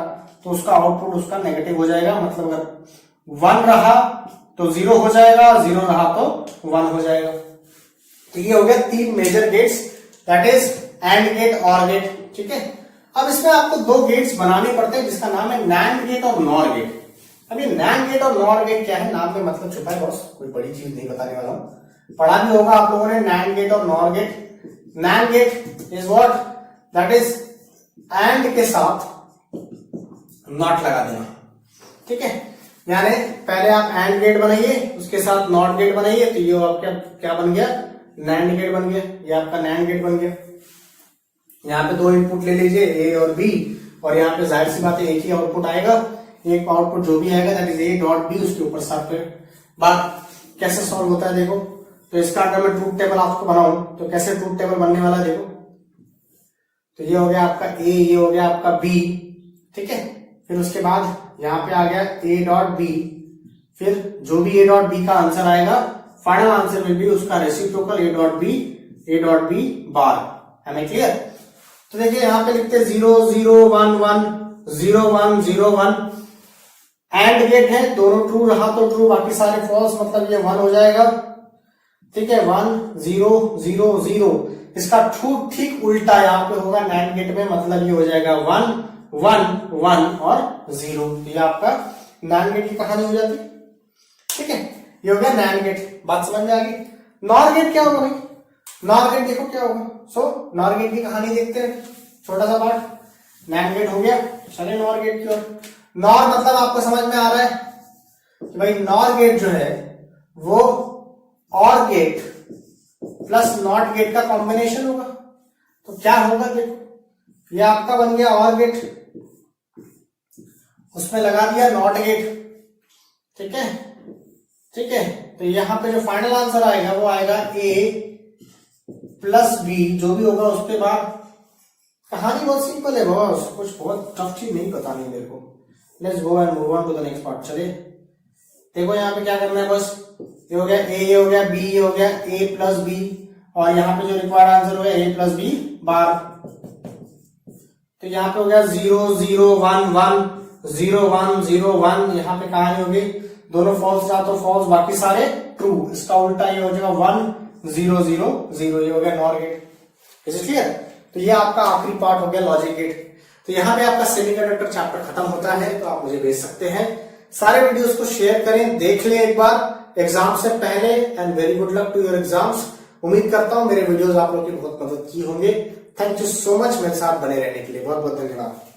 तो उसका आउटपुट उसका नेगेटिव हो जाएगा, मतलब अगर 1 रहा तो 0 हो जाएगा, 0 रहा तो 1 हो जाएगा। तो ये हो गया 3 major gates, that is and gate, or gate. ठीक है, अब इसमें आपको 2 गेट्स बनाने पड़ते हैं, जिसका नाम है नैंड गेट और नॉर गेट। अब ये नैंड गेट और नॉर गेट क्या है, नाम में मतलब छुपा है बॉस, कोई बड़ी चीज नहीं बताने वाला हूं। पढ़ा भी होगा आप लोगों ने नैंड गेट और nor gate. Nand gate is what, that is and के साथ नॉट लगा देना। ठीक है, यानी पहले आप एंड गेट बनाइए, उसके साथ नॉट गेट बनाइए, तो ये आपका क्या बन गया, नैंड गेट बन गया। ये आपका नैंड गेट बन गया। यहाँ पे 2 इनपुट ले लीजिए, ए और बी, और यहाँ पे जाहिर सी बात है एक ही आउटपुट आएगा। एक आउटपुट जो भी आएगा that is A dot B, उसके ऊपर सब बात कैसे सॉल्व होता है देखो। तो इसका अगर मैं ट्रूथ टेबल आपको बनाऊं तो कैसे ट्रूथ टेबल बनने वाला देखो। तो ये हो गया आपका ए, ये हो गया आपका बी। ठीक है, फिर उसके बाद यहाँ पे आ गया ए डॉट बी, फिर जो भी ए डॉट बी का आंसर आएगा, फाइनल आंसर विल बी उसका reciprocal A dot B bar. हमें क्लियर? तो देखिए यहाँ पे लिखते 0 0 1 1 0 1 0 1। एंड गेट है, दोनों ट्रू रहा तो ट्रू, बाकी सारे फॉल्स, मतलब ये 1 हो जाएगा। ठीक है, 1 0 0 0। इसका ठीक उल्टा यहाँ पे होगा नैंड गेट में, मतलब ये हो जाएगा 1 1 1 और 0। ये आपका नैंड गेट की कहानी हो जाती। ठीक है, ये हो गया नैंड गेट। बात समझ में आ गई? नॉर गेट क्या होगा भाई? नॉर गेट देखो क्या होगा। सो नॉर गेट की कहानी देखते हैं, छोटा सा पार्ट। नैंड गेट हो गया, चलिए नॉर गेट की ओर। नॉर मतलब आपको समझ में आ रहा है कि भाई नॉर गेट जो है वो और गेट प्लस नॉट गेट का कॉम्बिनेशन होगा। तो क्या होगा देखो, ये आपका बन गया और गेट, उसमें लगा दिया नॉट गेट। ठीक है, ठीक है, तो यहां पे जो फाइनल आंसर आएगा वो आएगा ए प्लस बी, जो भी होगा उसके बाद कहानी बहुत सिंपल है बॉस, कुछ बहुत टफ चीज नहीं बतानी मेरे को। Let's go and move on to the next part. चले देखो यहाँ पे क्या करना है बस, ये हो गया ए, ये हो गया बी, ये हो गया ए प्लस बी, और यहाँ पे जो रिक्वायर्ड आंसर हो गया ए प्लस बी बार। तो यहाँ पे हो गया 0 0 1 1 0 1 0 1। यहाँ पे कहानी होगी दोनों फॉल्स था तो फॉल्स, बाकी सारे ट्रू। इसका उल्टा ये हो जाएगा 1 0 0 0। ये हो गया nor gate. Is it clear? तो ये आपका आखिरी पार्ट हो गया लॉजिक गेट। तो यहाँ पे आपका सेमीकंडक्टर चैप्टर खत्म होता है। तो आप मुझे भेज सकते हैं। सारे वीडियोस को शेयर करें, देख लें एक बार एग्जाम से पहले। And very good luck to your exams. उम्मीद करता हूं मेरे वीडियोस आप लोग की बहुत मदद की होंगे। थैंक यू सो मच मेरे साथ बने रहने के लिए। बहुत बहुत धन्यवाद।